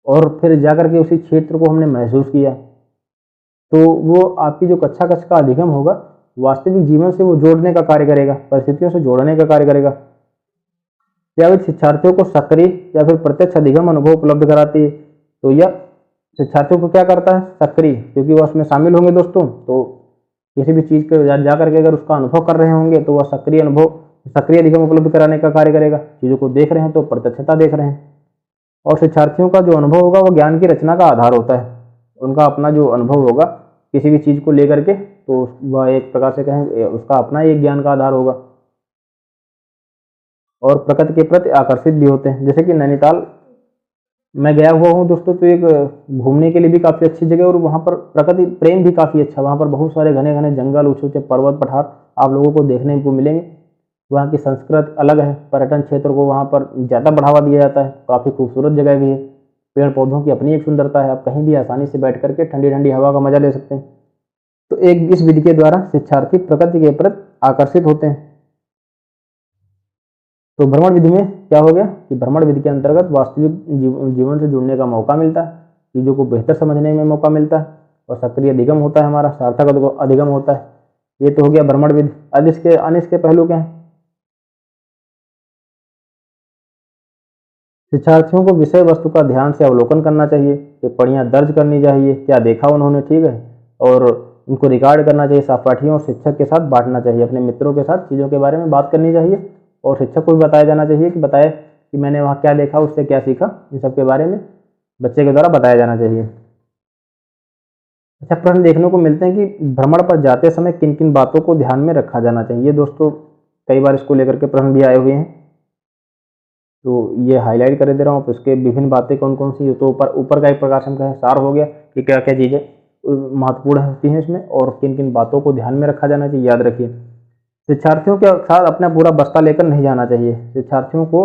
और फिर जाकर के उसी क्षेत्र को हमने महसूस किया, तो वो आपकी जो कक्षा कक्ष का अधिगम होगा वास्तविक जीवन से वो जोड़ने का कार्य करेगा, परिस्थितियों से जोड़ने का कार्य करेगा। या शिक्षार्थियों को सक्रिय या फिर प्रत्यक्ष अधिगम अनुभव उपलब्ध कराती है। तो यह शिक्षार्थियों को क्या करता है, सक्रिय, क्योंकि वह उसमें शामिल होंगे दोस्तों, तो किसी भी चीज़ को जाकर के अगर उसका अनुभव कर रहे होंगे तो वह सक्रिय अधिगम उपलब्ध कराने का कार्य करेगा। चीज़ों को देख रहे हैं तो प्रत्यक्षता देख रहे हैं। और शिक्षार्थियों का जो अनुभव होगा वह ज्ञान की रचना का आधार होता है। उनका अपना जो अनुभव होगा किसी भी चीज़ को लेकर के, तो वह एक प्रकार से कहें उसका अपना एक ज्ञान का आधार होगा। और प्रकृति के प्रति आकर्षित भी होते हैं। जैसे कि नैनीताल मैं गया हुआ हूँ दोस्तों, तो एक घूमने के लिए भी काफ़ी अच्छी जगह और वहाँ पर प्रकृति प्रेम भी काफ़ी अच्छा। वहाँ पर बहुत सारे घने घने जंगल, ऊँचे ऊँचे पर्वत पठार आप लोगों को देखने को मिलेंगे। वहाँ की संस्कृति अलग है, पर्यटन क्षेत्र को वहाँ पर ज़्यादा बढ़ावा दिया जाता है, काफ़ी खूबसूरत जगह भी है, पेड़ पौधों की अपनी एक सुंदरता है, आप कहीं भी आसानी से बैठ करके ठंडी ठंडी हवा का मजा ले सकते हैं। तो एक इस विधि के द्वारा शिक्षार्थी प्रकृति के प्रति आकर्षित होते हैं। तो भ्रमण विधि में क्या हो गया कि भ्रमण विधि के अंतर्गत वास्तविक जीवन से जुड़ने का मौका मिलता है, चीज़ों को बेहतर समझने में मौका मिलता है और सक्रिय अधिगम होता है, हमारा सार्थक अधिगम होता है। ये तो हो गया भ्रमण विधि। अब इसके पहलू क्या हैं? शिक्षार्थियों को विषय वस्तु का ध्यान से अवलोकन करना चाहिए, टिप्पणियाँ दर्ज करनी चाहिए, क्या देखा उन्होंने, ठीक है, और उनको रिकॉर्ड करना चाहिए, सहपाठियों और शिक्षक के साथ बांटना चाहिए, अपने मित्रों के साथ चीज़ों के बारे में बात करनी चाहिए और शिक्षक को भी बताया जाना चाहिए कि बताए कि मैंने वहाँ क्या देखा, उससे क्या सीखा, इन सब के बारे में बच्चे के द्वारा बताया जाना चाहिए। अच्छा, प्रश्न देखने को मिलते हैं कि भ्रमण पर जाते समय किन किन बातों को ध्यान में रखा जाना चाहिए। दोस्तों कई बार इसको लेकर के प्रश्न भी आए हुए हैं, तो ये हाईलाइट कर दे रहा हूँ। तो इसके विभिन्न बातें कौन कौन सी, तो ऊपर का एक प्रकार से हम कहें सार हो गया कि क्या क्या चीज़ें महत्वपूर्ण होती हैं इसमें और किन किन बातों को ध्यान में रखा जाना चाहिए। याद रखिए, शिक्षार्थियों के साथ अपना पूरा बस्ता लेकर नहीं जाना चाहिए। शिक्षार्थियों को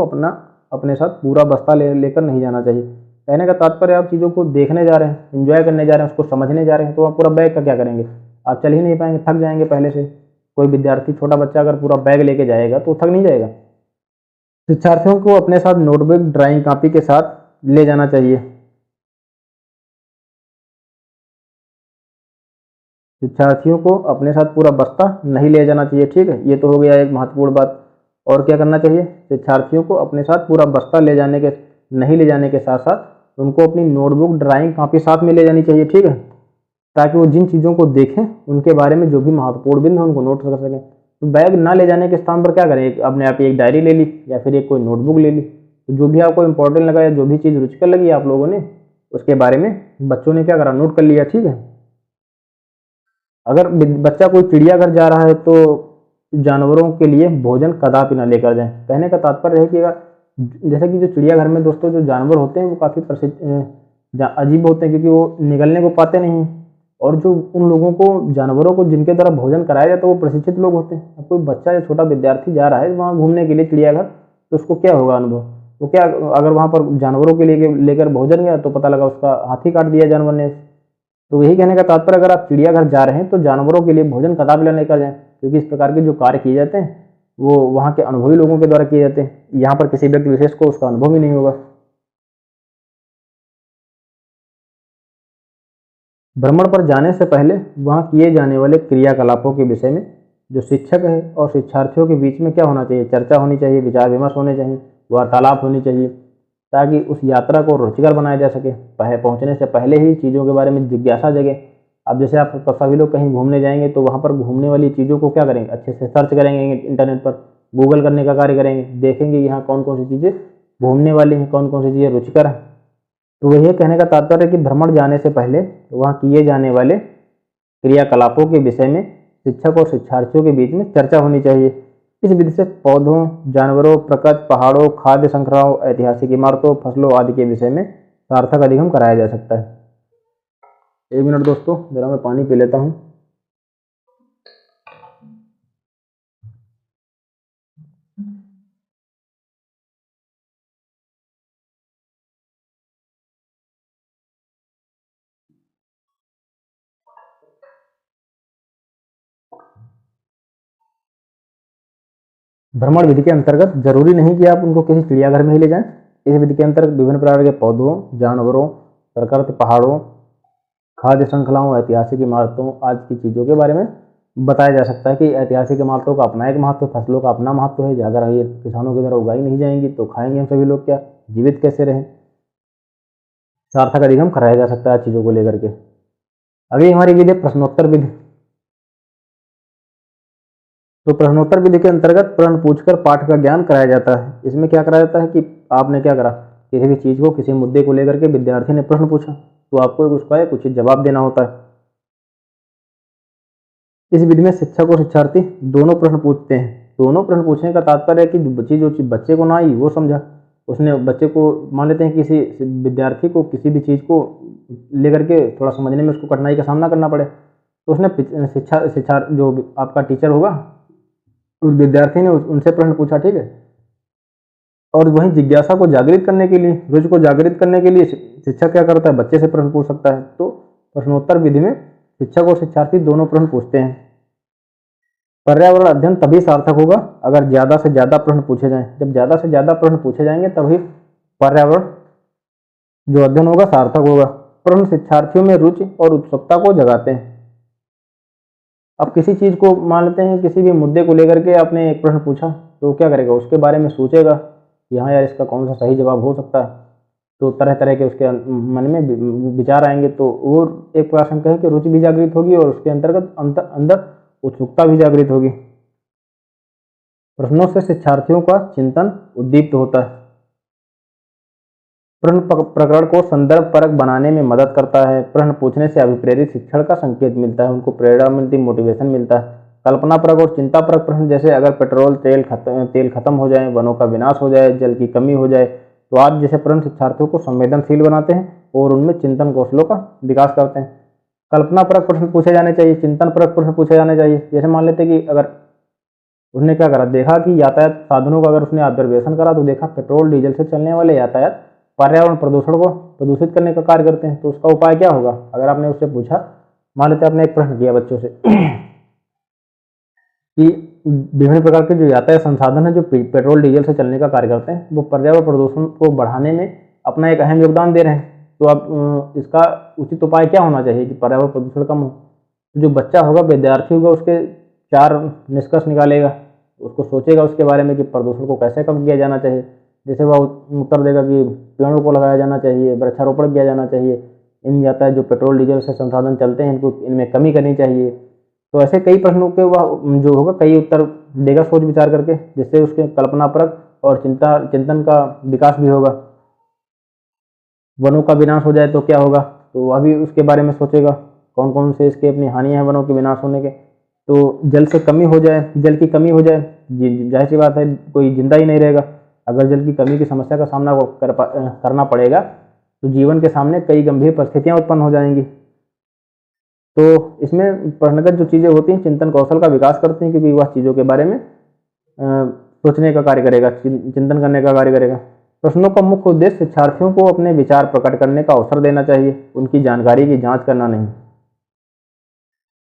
अपने साथ पूरा बस्ता लेकर नहीं जाना चाहिए। कहने का तात्पर्य आप चीज़ों को देखने जा रहे हैं, एंजॉय करने जा रहे हैं, उसको समझने जा रहे हैं, तो आप पूरा बैग का क्या करेंगे, आप चल ही नहीं पाएंगे, थक जाएंगे पहले से। कोई विद्यार्थी, छोटा बच्चा अगर पूरा बैग लेके जाएगा तो थक नहीं जाएगा। शिक्षार्थियों को अपने साथ नोटबुक, ड्राइंग कॉपी के साथ ले जाना चाहिए। शिक्षार्थियों को अपने साथ पूरा बस्ता नहीं ले जाना चाहिए, ठीक है, ये तो हो गया एक महत्वपूर्ण बात। और क्या करना चाहिए, शिक्षार्थियों को अपने साथ पूरा बस्ता नहीं ले जाने के साथ साथ उनको अपनी नोटबुक, ड्राइंग कापी साथ में ले जानी चाहिए, ठीक है, ताकि वो जिन चीज़ों को देखें उनके बारे में जो भी महत्वपूर्ण बिंदु है उनको नोट कर सकें। तो बैग ना ले जाने के स्थान पर क्या करें, अपने आप एक डायरी ले ली या फिर एक कोई नोटबुक ले ली। तो जो भी आपको इंपॉर्टेंट लगा या जो भी चीज़ रुचिकर लगी आप लोगों ने, उसके बारे में बच्चों ने क्या करा, नोट कर लिया, ठीक है। अगर बच्चा कोई चिड़ियाघर जा रहा है तो जानवरों के लिए भोजन कदापि ना लेकर जाएं। कहने का तात्पर्य है कि जैसे कि जो चिड़ियाघर में दोस्तों जो जानवर होते हैं वो काफ़ी अजीब होते हैं, क्योंकि वो निगलने को पाते नहीं, और जो उन लोगों को, जानवरों को जिनके द्वारा भोजन कराया जाता है वो प्रशिक्षित लोग होते हैं। अब कोई बच्चा या छोटा विद्यार्थी जा रहा है वहाँ घूमने के लिए चिड़ियाघर, तो उसको क्या होगा अनुभव, वो क्या, अगर वहाँ पर जानवरों के लिए लेकर भोजन गया तो पता लगा उसका हाथी काट दिया जानवर ने। तो यही कहने का तात्पर्य, अगर आप चिड़ियाघर जा रहे हैं तो जानवरों के लिए भोजन कदापि लेकर जाएं, क्योंकि इस प्रकार के जो कार्य किए जाते हैं वो वहाँ के अनुभवी लोगों के द्वारा किए जाते हैं। यहाँ पर किसी व्यक्ति विशेष को उसका अनुभव ही नहीं होगा। भ्रमण पर जाने से पहले वहाँ किए जाने वाले क्रियाकलापों के विषय में जो शिक्षक है और शिक्षार्थियों के बीच में क्या होना चाहिए, चर्चा होनी चाहिए, विचार विमर्श होने चाहिए, वार्तालाप होनी चाहिए, ताकि उस यात्रा को रुचिकर बनाया जा सके। पहुँचने से पहले ही चीज़ों के बारे में जिज्ञासा जगे। अब जैसे आप सभी लोग कहीं घूमने जाएंगे तो वहाँ पर घूमने वाली चीज़ों को क्या करेंगे, अच्छे से सर्च करेंगे, इंटरनेट पर गूगल करने का कार्य करेंगे, देखेंगे यहाँ कौन कौन सी चीज़ें घूमने वाली हैं, कौन कौन सी चीज़ें रुचिकर हैं। तो यह कहने का तात्पर्य है कि भ्रमण जाने से पहले वहाँ किए जाने वाले क्रियाकलापों के विषय में शिक्षक और शिक्षार्थियों के बीच में चर्चा होनी चाहिए। इस विधि से पौधों, जानवरों, प्रकृति, पहाड़ों, खाद्य श्रृंखलाओं, ऐतिहासिक इमारतों, फसलों आदि के विषय में सार्थक अधिगम कराया जा सकता है। 1 मिनट दोस्तों, जरा मैं पानी पी लेता हूँ। भ्रमण विधि के अंतर्गत जरूरी नहीं कि आप उनको किसी चिड़ियाघर में ही ले जाएं। इस विधि के अंतर्गत विभिन्न प्रकार के पौधों, जानवरों, प्रकृति, पहाड़ों, खाद्य श्रृंखलाओं, ऐतिहासिक इमारतों आदि की चीज़ों के बारे में बताया जा सकता है कि ऐतिहासिक इमारतों का अपना एक महत्व, फसलों का अपना महत्व है। अगर ये किसानों की तरह उगाई नहीं जाएंगी तो खाएंगे हम सभी लोग क्या, जीवित कैसे रहें। सार्थक अधिगम कराया जा सकता है चीज़ों को लेकर के। अगली हमारी विधि प्रश्नोत्तर विधि। तो प्रश्नोत्तर विधि के अंतर्गत प्रश्न पूछकर पाठ का ज्ञान कराया जाता है। इसमें क्या कराया जाता है कि आपने क्या करा, किसी भी चीज़ को, किसी मुद्दे को लेकर के विद्यार्थी ने प्रश्न पूछा तो आपको उसका एक उचित जवाब देना होता है। इस विधि में शिक्षक और शिक्षार्थी दोनों प्रश्न पूछते हैं। दोनों प्रश्न पूछने का तात्पर्य है कि जो चीज़ बच्चे को ना आई वो समझा, उसने बच्चे को, मान लेते हैं किसी विद्यार्थी को किसी भी चीज़ को लेकर के थोड़ा समझने में उसको कठिनाई का सामना करना पड़े, तो उसने शिक्षा जो आपका टीचर होगा उस विद्यार्थी ने उनसे प्रश्न पूछा, ठीक है। और वहीं जिज्ञासा को जागृत करने के लिए, रुचि को जागृत करने के लिए शिक्षक क्या करता है, बच्चे से प्रश्न पूछ सकता है। तो प्रश्नोत्तर विधि में शिक्षक और शिक्षार्थी दोनों प्रश्न पूछते हैं। पर्यावरण अध्ययन तभी सार्थक होगा अगर ज़्यादा से ज़्यादा प्रश्न पूछे जाएं। जब ज़्यादा से ज़्यादा प्रश्न पूछे जाएंगे तभी पर्यावरण जो अध्ययन होगा सार्थक होगा। प्रश्न शिक्षार्थियों में रुचि और उत्सुकता को जगाते हैं। अब किसी चीज़ को, मान लेते हैं किसी भी मुद्दे को लेकर के आपने एक प्रश्न पूछा तो क्या करेगा, उसके बारे में सोचेगा कि हाँ यार इसका कौन सा सही जवाब हो सकता है। तो तरह तरह के उसके मन में विचार आएंगे, तो वो एक प्रकार से हम कहें कि रुचि भी जागृत होगी और उसके अंतर्गत अंदर उत्सुकता भी जागृत होगी। प्रश्नों से शिक्षार्थियों का चिंतन उद्दीप्त होता है। प्रश्न प्रकरण को संदर्भ परक बनाने में मदद करता है। प्रश्न पूछने से अभिप्रेरित शिक्षण का संकेत मिलता है, उनको प्रेरणा मिलती, मोटिवेशन मिलता है। कल्पना परक और चिंता परक प्रश्न, जैसे अगर पेट्रोल तेल खत्म हो जाए, वनों का विनाश हो जाए, जल की कमी हो जाए, तो आज जैसे प्रश्न शिक्षार्थियों को संवेदनशील बनाते हैं और उनमें चिंतन कौशलों का विकास करते हैं। कल्पना परक प्रश्न पूछे जाने चाहिए, चिंतन परक प्रश्न पूछे जाने चाहिए। जैसे मान लेते कि अगर उसने क्या करा, देखा कि यातायात साधनों का अगर उसने ऑब्जर्वेशन करा तो देखा पेट्रोल डीजल से चलने वाले यातायात पर्यावरण प्रदूषण को प्रदूषित करने का कार्य करते हैं, तो उसका उपाय क्या होगा। अगर आपने उससे पूछा, मान लेते आपने एक प्रश्न किया बच्चों से कि विभिन्न प्रकार के जो यातायात संसाधन है जो पेट्रोल डीजल से चलने का कार्य करते हैं वो पर्यावरण प्रदूषण को बढ़ाने में अपना एक अहम योगदान दे रहे हैं, तो अब इसका उचित उपाय क्या होना चाहिए कि पर्यावरण प्रदूषण कम हो। तो जो बच्चा होगा, विद्यार्थी होगा, उसके 4 निष्कर्ष निकालेगा, उसको सोचेगा उसके बारे में कि प्रदूषण को कैसे कम किया जाना चाहिए। जैसे वह उत्तर देगा कि पेड़ों को लगाया जाना चाहिए, वृक्षारोपण किया जाना चाहिए, इन यातायात जो पेट्रोल डीजल से संसाधन चलते हैं इनको इनमें कमी करनी चाहिए। तो ऐसे कई प्रश्नों के वह जो होगा कई उत्तर देगा सोच विचार करके, जिससे उसके कल्पनापरक और चिंतन का विकास भी होगा। वनों का विनाश हो जाए तो क्या होगा, तो वह भी उसके बारे में सोचेगा, कौन कौन से इसके अपनी हानियां हैं वनों के विनाश होने के। तो जल से कमी हो जाए, जल की कमी हो जाए, जाहिर सी बात है कोई जिंदा ही नहीं रहेगा। अगर जल की कमी की समस्या का सामना करना पड़ेगा तो जीवन के सामने कई गंभीर परिस्थितियां उत्पन्न हो जाएंगी। तो इसमें प्रश्नगत जो चीज़ें होती हैं चिंतन कौशल का विकास करती हैं, क्योंकि वह चीज़ों के बारे में सोचने का कार्य करेगा, चिंतन करने का कार्य करेगा। प्रश्नों का मुख्य उद्देश्य शिक्षार्थियों को अपने विचार प्रकट करने का अवसर देना चाहिए, उनकी जानकारी की जांच करना नहीं।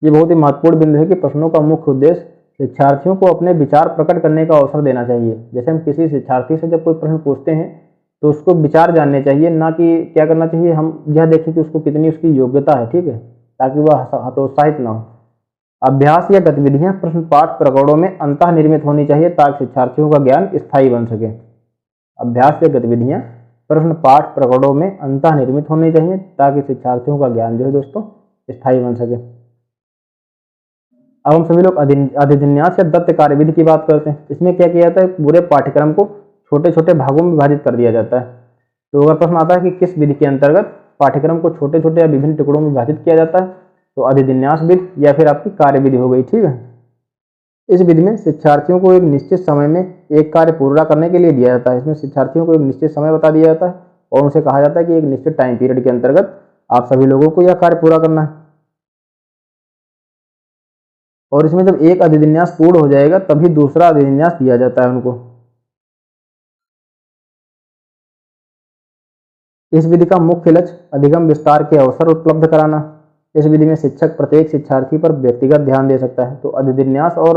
ये बहुत ही महत्वपूर्ण बिंदु है कि प्रश्नों का मुख्य उद्देश्य शिक्षार्थियों को अपने विचार प्रकट करने का अवसर देना चाहिए। जैसे हम किसी शिक्षार्थी से जब कोई प्रश्न पूछते हैं तो उसको विचार जानने चाहिए, ना कि क्या करना चाहिए हम यह देखें कि उसको कितनी उसकी योग्यता है, ठीक है, ताकि वह हतोत्साहित ना हो। अभ्यास या गतिविधियां प्रश्न पाठ प्रकरणों में अंतः निर्मित होनी चाहिए ताकि शिक्षार्थियों का ज्ञान स्थायी बन सके। अभ्यास या गतिविधियां प्रश्न पाठ प्रकरणों में अंतः निर्मित होनी चाहिए ताकि शिक्षार्थियों का ज्ञान जो है दोस्तों स्थायी बन सके। अब हम सभी लोग अधिविन्यास या दत्त कार्यविधि की बात करते हैं। इसमें क्या किया जाता है, पूरे पाठ्यक्रम को छोटे छोटे भागों में विभाजित कर दिया जाता है। तो अगर प्रश्न आता है कि किस विधि के अंतर्गत पाठ्यक्रम को छोटे छोटे या विभिन्न टुकड़ों में विभाजित किया जाता है, तो अधिविन्यास विधि या फिर आपकी कार्यविधि हो गई, ठीक है। इस विधि में शिक्षार्थियों को एक निश्चित समय में एक कार्य पूरा करने के लिए दिया जाता है। इसमें शिक्षार्थियों को एक निश्चित समय बता दिया जाता है और उनसे कहा जाता है कि एक निश्चित टाइम पीरियड के अंतर्गत आप सभी लोगों को यह कार्य पूरा करना है। और इसमें जब एक अधिविन्यास पूर्ण हो जाएगा तभी दूसरा अधिविन्यास दिया जाता है उनको। इस विधि का मुख्य लक्ष्य अधिगम विस्तार के अवसर उपलब्ध कराना। इस विधि में शिक्षक प्रत्येक शिक्षार्थी पर व्यक्तिगत ध्यान दे सकता है। तो अधिविन्यास और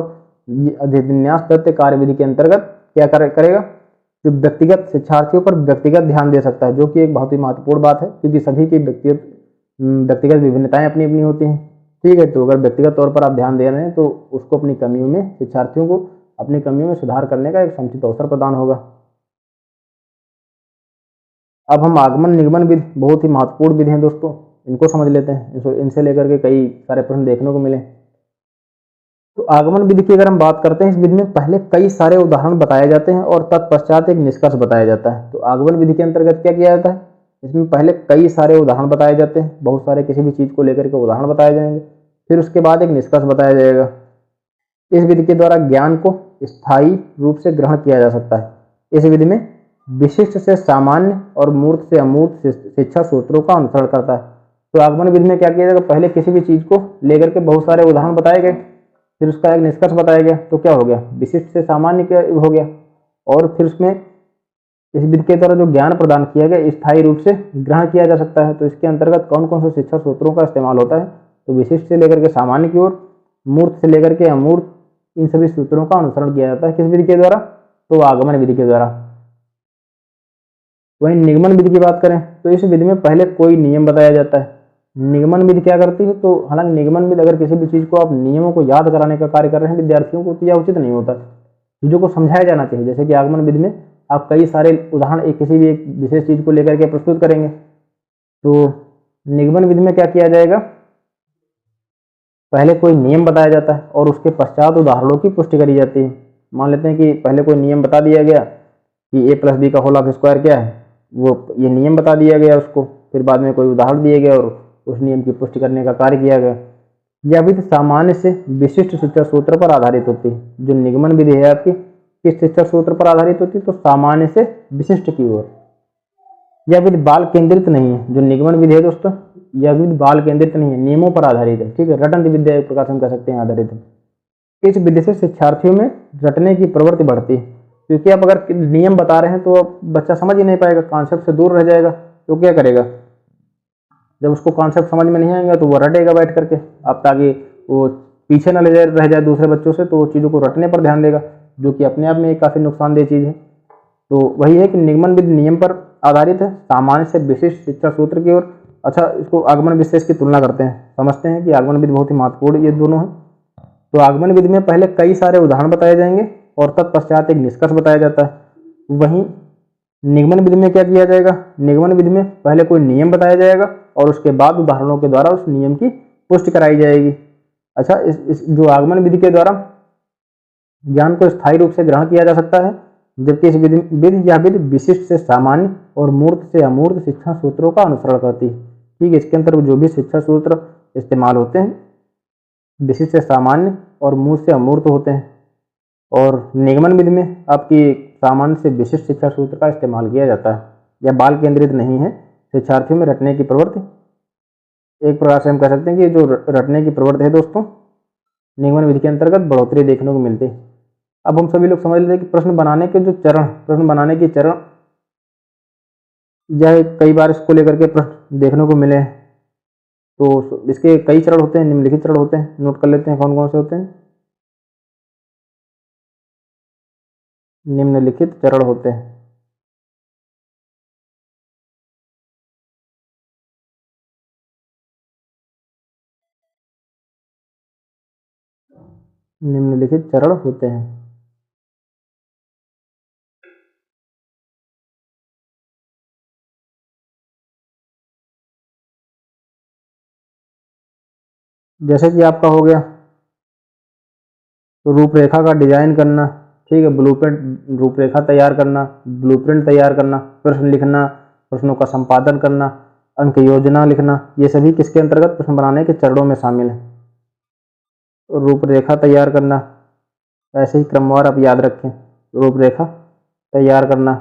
अधिविन्यास दत्त कार्यविधि के अंतर्गत क्या करेगा, जो व्यक्तिगत शिक्षार्थियों पर व्यक्तिगत ध्यान दे सकता है, जो कि एक बहुत ही महत्वपूर्ण बात है, क्योंकि सभी की व्यक्तिगत विभिन्नताएं अपनी अपनी होती हैं, ठीक है। तो अगर व्यक्तिगत तौर पर आप ध्यान दे रहे हैं तो उसको अपनी कमियों में, शिक्षार्थियों को अपनी कमियों में सुधार करने का एक समुचित अवसर प्रदान होगा। अब हम आगमन निगमन विधि, बहुत ही महत्वपूर्ण विधि है दोस्तों, इनको समझ लेते हैं। इनसे लेकर के कई सारे प्रश्न देखने को मिले। तो आगमन विधि की अगर हम बात करते हैं, इस विधि में पहले कई सारे उदाहरण बताए जाते हैं और तत्पश्चात एक निष्कर्ष बताया जाता है। तो आगमन विधि के अंतर्गत क्या किया जाता है, इसमें पहले कई सारे उदाहरण बताए जाते हैं, बहुत सारे किसी भी चीज को लेकर के उदाहरण बताए जाएंगे, फिर उसके बाद एक निष्कर्ष बताया जाएगा। इस विधि के द्वारा ज्ञान को स्थायी रूप से ग्रहण किया जा सकता है। इस विधि में विशिष्ट से सामान्य और मूर्त से अमूर्त शिक्षा सूत्रों का अनुसरण करता है। तो आगमन विधि में क्या किया जाएगा, पहले किसी भी चीज को लेकर के बहुत सारे उदाहरण बताए गए, फिर उसका एक निष्कर्ष बताया गया। तो क्या हो गया, विशिष्ट से सामान्य क्या हो गया, और फिर उसमें इस विधि के द्वारा जो ज्ञान प्रदान किया गया स्थायी रूप से ग्रहण किया जा सकता है। तो इसके अंतर्गत कौन कौन से शिक्षा सूत्रों का इस्तेमाल होता है, तो विशिष्ट से लेकर के सामान्य की ओर, मूर्त से लेकर के अमूर्त, इन सभी सूत्रों का अनुसरण किया जाता है। किस विधि के द्वारा, तो आगमन विधि के द्वारा। वहीं निगमन विधि की बात करें तो इस विधि में पहले कोई नियम बताया जाता है। निगमन विधि क्या करती है, तो हालांकि निगमन विधि अगर किसी भी चीज को आप नियमों को याद कराने का कार्य कर रहे हैं विद्यार्थियों को, तो यह उचित नहीं होता, चीजों को समझाया जाना चाहिए। जैसे कि आगमन विधि में आप कई सारे उदाहरण किसी भी एक विशेष चीज को लेकर के प्रस्तुत करेंगे। तो निगमन विधि में क्या किया जाएगा, पहले कोई नियम बताया जाता है और उसके पश्चात उदाहरणों की पुष्टि करी जाती है। मान लेते हैं कि पहले कोई नियम बता दिया गया कि a+b का होल ऑफ स्क्वायर क्या है, वो ये नियम बता दिया गया उसको, फिर बाद में कोई उदाहरण दिए गए और उस नियम की पुष्टि करने का कार्य किया गया। यह विधि सामान्य से विशिष्ट शिक्षा सूत्र पर आधारित होती है। जो निगमन विधि है आपकी किस शिक्षा सूत्र पर आधारित होती है, तो सामान्य से विशिष्ट की ओर। यह विधि बाल केंद्रित नहीं है। जो निगमन विधि है दोस्तों, यह विधि बाल केंद्रित नहीं है, नियमों पर आधारित है, ठीक है, रटन विद्या एक प्रकार से हम कह सकते हैं आधारित है। इस विधि से शिक्षार्थियों में रटने की प्रवृत्ति बढ़ती है, क्योंकि आप अगर नियम बता रहे हैं तो बच्चा समझ ही नहीं पाएगा, कॉन्सेप्ट से दूर रह जाएगा। तो क्या करेगा, जब उसको कॉन्सेप्ट समझ में नहीं आएगा तो वो रटेगा बैठ करके, अब ताकि वो पीछे न रह जाए दूसरे बच्चों से, तो वो चीज़ों को रटने पर ध्यान देगा, जो कि अपने आप में एक काफ़ी नुकसानदेह चीज़ है। तो वही है कि निगमन विधि नियम पर आधारित है, सामान्य से विशिष्ट शिक्षा सूत्र की ओर। अच्छा, इसको आगमन विधि से इसकी तुलना करते हैं, समझते हैं कि आगमन विधि बहुत ही महत्वपूर्ण ये दोनों है। तो आगमन विधि में पहले कई सारे उदाहरण बताए जाएंगे और तत्पश्चात एक निष्कर्ष बताया जाता है। वहीं निगमन विधि में क्या किया जाएगा? निगमन विधि में पहले कोई नियम बताया जाएगा और उसके बाद उदाहरणों के द्वारा उस नियम की पुष्टि कराई जाएगी। अच्छा, इस जो आगमन विधि के द्वारा ज्ञान को स्थायी रूप से ग्रहण किया जा सकता है, जबकि इस विधि यह विधि विशिष्ट से सामान्य और मूर्त से अमूर्त शिक्षण सूत्रों का अनुसरण करती है। ठीक है, इसके अंतर्गत जो भी शिक्षण सूत्र इस्तेमाल होते हैं विशिष्ट से सामान्य और मूर्त से अमूर्त होते हैं, और निगमन विधि में आपकी सामान्य से विशिष्ट शिक्षा सूत्र का इस्तेमाल किया जाता है। यह बाल केंद्रित नहीं है। शिक्षार्थियों में रटने की प्रवृत्ति, एक प्रकार से हम कह सकते हैं कि जो रटने की प्रवृत्ति है दोस्तों, निगमन विधि के अंतर्गत बढ़ोतरी देखने को मिलती है। अब हम सभी लोग समझ लेते हैं कि प्रश्न बनाने के जो चरण, प्रश्न बनाने के चरण, यह कई बार इसको लेकर के प्रश्न देखने को मिले हैं। तो इसके कई चरण होते हैं, निम्नलिखित चरण होते हैं। नोट कर लेते हैं कौन कौन से होते हैं। निम्नलिखित चरण होते हैं। निम्नलिखित चरण होते हैं। जैसे कि आपका हो गया तो रूपरेखा का डिजाइन करना, ठीक है, ब्लूप्रिंट, रूपरेखा तैयार करना, ब्लूप्रिंट तैयार करना, प्रश्न लिखना, प्रश्नों का संपादन करना, अंक योजना लिखना, ये सभी किसके अंतर्गत प्रश्न बनाने के चरणों में शामिल है। रूपरेखा तैयार करना, ऐसे ही क्रमवार आप याद रखें। रूपरेखा तैयार करना,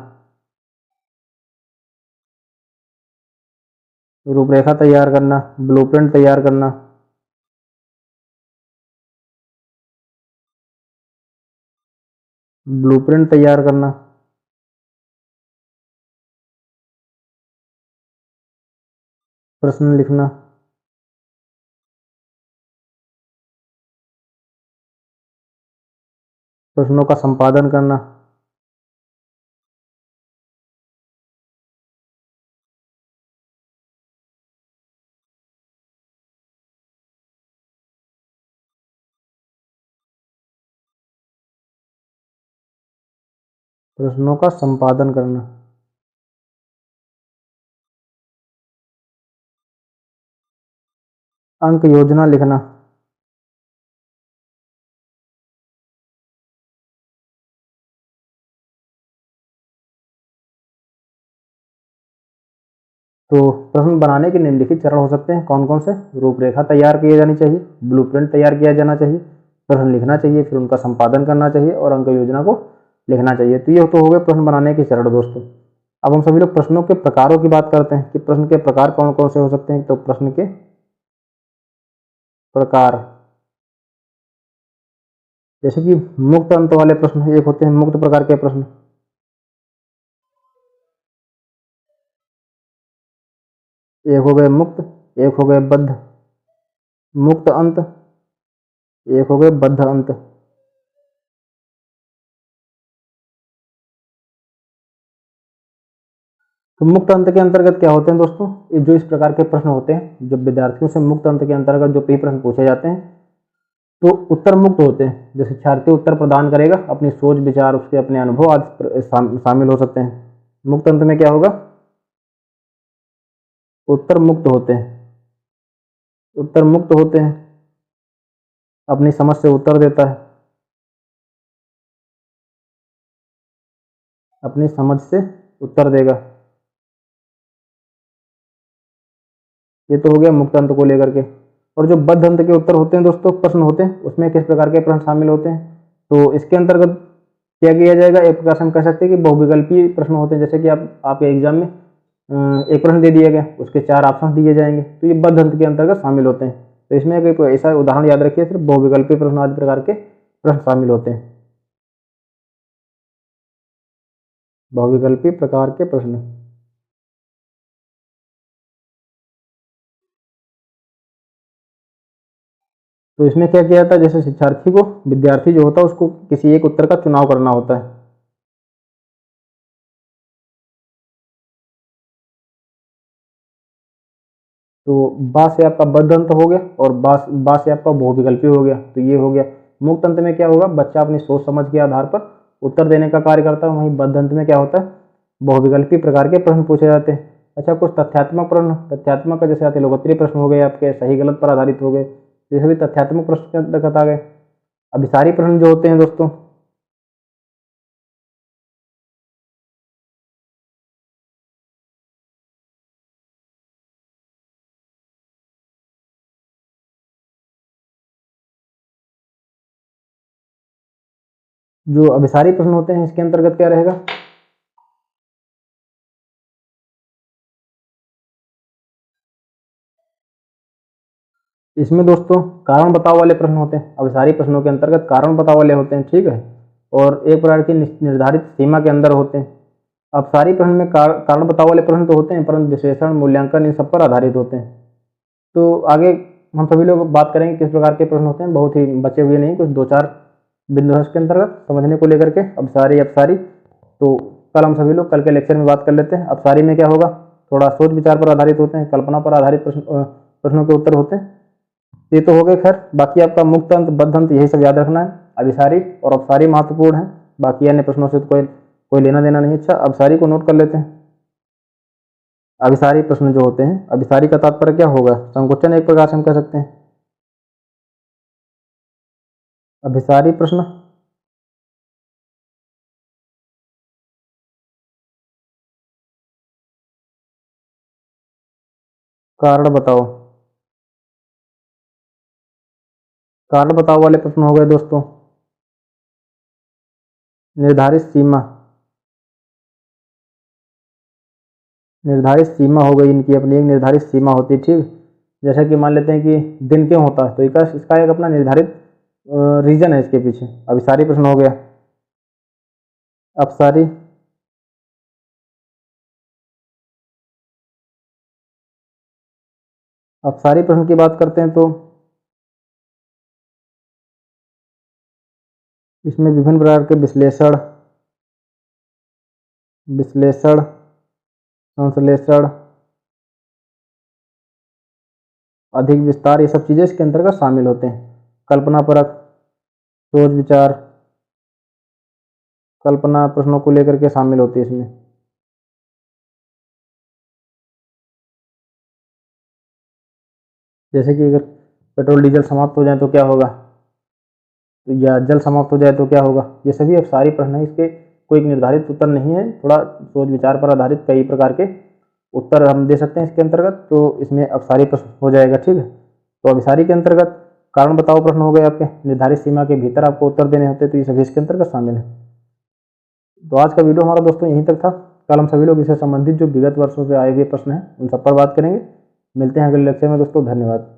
रूपरेखा तैयार करना, ब्लूप्रिंट तैयार करना, ब्लूप्रिंट तैयार करना, प्रश्न लिखना, प्रश्नों का संपादन करना, प्रश्नों का संपादन करना, अंक योजना लिखना, तो प्रश्न बनाने के निम्नलिखित चरण हो सकते हैं। कौन कौन से? रूपरेखा तैयार की जानी चाहिए, ब्लूप्रिंट तैयार किया जाना चाहिए, प्रश्न लिखना चाहिए, फिर उनका संपादन करना चाहिए और अंक योजना को लिखना चाहिए। तो ये तो हो गए प्रश्न बनाने के चरण दोस्तों। अब हम सभी लोग प्रश्नों के प्रकारों की बात करते हैं कि प्रश्न के प्रकार कौन कौन से हो सकते हैं। तो प्रश्न के प्रकार, जैसे कि मुक्त अंत वाले प्रश्न एक होते हैं, मुक्त प्रकार के प्रश्न। एक हो गए मुक्त, एक हो गए बद्ध। मुक्त अंत, एक हो गए बद्ध अंत। तो मुक्त अंत के अंतर्गत क्या होते हैं दोस्तों? ये जो इस प्रकार के प्रश्न होते हैं, जब विद्यार्थियों से मुक्त अंत के अंतर्गत जो भी प्रश्न पूछे जाते हैं तो उत्तर मुक्त होते हैं। जो शिक्षार्थी उत्तर प्रदान करेगा, अपनी सोच विचार, उसके अपने अनुभव आदि शामिल हो सकते हैं। मुक्त अंत में क्या होगा? उत्तर मुक्त होते हैं। उत्तर मुक्त होते हैं, अपनी समझ से उत्तर देता है, अपनी समझ से उत्तर देगा। ये तो हो गया मुक्त अंत को लेकर के। और जो बद्ध अंत के उत्तर होते हैं दोस्तों, प्रश्न होते हैं, उसमें किस प्रकार के प्रश्न शामिल होते हैं? तो इसके अंतर्गत क्या किया जाएगा? एक प्रकार से हम कह सकते हैं कि बहुविकल्पीय प्रश्न होते हैं। जैसे कि आपके एग्जाम में एक प्रश्न दे दिया गया, उसके 4 ऑप्शन दिए जाएंगे, तो ये बद्ध अंत के अंतर्गत शामिल होते हैं। तो इसमें एक ऐसा उदाहरण याद रखिए, सिर्फ बहुविकल्पीय प्रश्न आदि प्रकार के प्रश्न शामिल होते हैं। बहुविकल्पीय प्रकार के प्रश्न। तो इसमें क्या किया जाता है? जैसे शिक्षार्थी को, विद्यार्थी जो होता है उसको किसी एक उत्तर का चुनाव करना होता है। तो बा से आपका बद्ध अंत हो गया और बा से आपका बहुविकल्पीय हो गया। तो ये हो गया। मुक्त अंत में क्या होगा? बच्चा अपनी सोच समझ के आधार पर उत्तर देने का कार्य करता है। वहीं बद्ध अंत में क्या होता है? बहुविकल्पी प्रकार के प्रश्न पूछे जाते हैं। अच्छा, कुछ तथ्यात्मक प्रश्न, तथ्यात्मक का जैसे आते लोकोत्तरीय प्रश्न हो गए, आपके सही गलत पर आधारित हो गए, ये सभी तथ्यात्मक प्रश्न के अंतर्गत आ गए। अभिसारी प्रश्न जो होते हैं दोस्तों, जो अभिसारी प्रश्न होते हैं इसके अंतर्गत क्या रहेगा, इसमें दोस्तों कारण बताओ वाले प्रश्न होते हैं। अभिसारी प्रश्नों के अंतर्गत कारण बताओ वाले होते हैं, ठीक है, और एक प्रकार की निर्धारित सीमा के अंदर होते हैं। अभिसारी प्रश्न में कारण बताओ वाले प्रश्न तो होते हैं, परंतु विश्लेषण, मूल्यांकन इन सब पर आधारित होते हैं। तो आगे हम सभी लोग बात करेंगे किस प्रकार के प्रश्न होते हैं, बहुत ही बचे हुए नहीं, कुछ 2-4 बिंदु है इसके अंतर्गत समझने को लेकर के, अभिसारी अपसारी। तो कल हम सभी लोग कल के लेक्चर में बात कर लेते हैं। अपसारी में क्या होगा, थोड़ा सोच विचार पर आधारित होते हैं, कल्पना पर आधारित प्रश्नों के उत्तर होते हैं। ये तो हो गए। खैर बाकी आपका मुक्त अंत, बद्ध अंत, यही सब याद रखना है। अभिसारी और अपसारी महत्वपूर्ण है, बाकी अन्य प्रश्नों से तो कोई लेना देना नहीं। अच्छा, अभिसारी को नोट कर लेते हैं। अभिसारी प्रश्न जो होते हैं, अभिसारी का तात्पर्य क्या होगा, संकोचन एक प्रकार से हम कह सकते हैं। अभिसारी प्रश्न कारण बताओ, कारण बताओ वाले प्रश्न हो गए दोस्तों। निर्धारित सीमा, निर्धारित सीमा हो गई इनकी, अपनी एक निर्धारित सीमा होती है, ठीक। जैसा कि मान लेते हैं कि दिन क्यों होता है, तो इसका एक अपना निर्धारित रीजन है इसके पीछे। अभिसारी प्रश्न हो गया। अपसारी, अपसारी प्रश्न की बात करते हैं तो इसमें विभिन्न प्रकार के विश्लेषण, संश्लेषण, अधिक विस्तार, ये सब चीजें इसके अंतर्गत शामिल होते हैं। कल्पना परक, सोच विचार, कल्पना प्रश्नों को लेकर के शामिल होती है इसमें। जैसे कि अगर पेट्रोल डीजल समाप्त हो जाए तो क्या होगा, तो या जल समाप्त हो जाए तो क्या होगा, ये सभी अब सारी प्रश्न है। इसके कोई एक निर्धारित उत्तर नहीं है, थोड़ा सोच विचार पर आधारित कई प्रकार के उत्तर हम दे सकते हैं इसके अंतर्गत। तो इसमें अब सारी प्रश्न हो जाएगा, ठीक है। तो अभिसारी के अंतर्गत कारण बताओ प्रश्न हो गए आपके, निर्धारित सीमा के भीतर आपको उत्तर देने होते, तो ये सभी इसके अंतर्गत शामिल है। तो आज का वीडियो हमारा दोस्तों यहीं तक था। कल हम सभी लोग इससे संबंधित जो विगत वर्षों से आए हुए प्रश्न हैं उन सब पर बात करेंगे। मिलते हैं अगले लेक्चर में दोस्तों, धन्यवाद।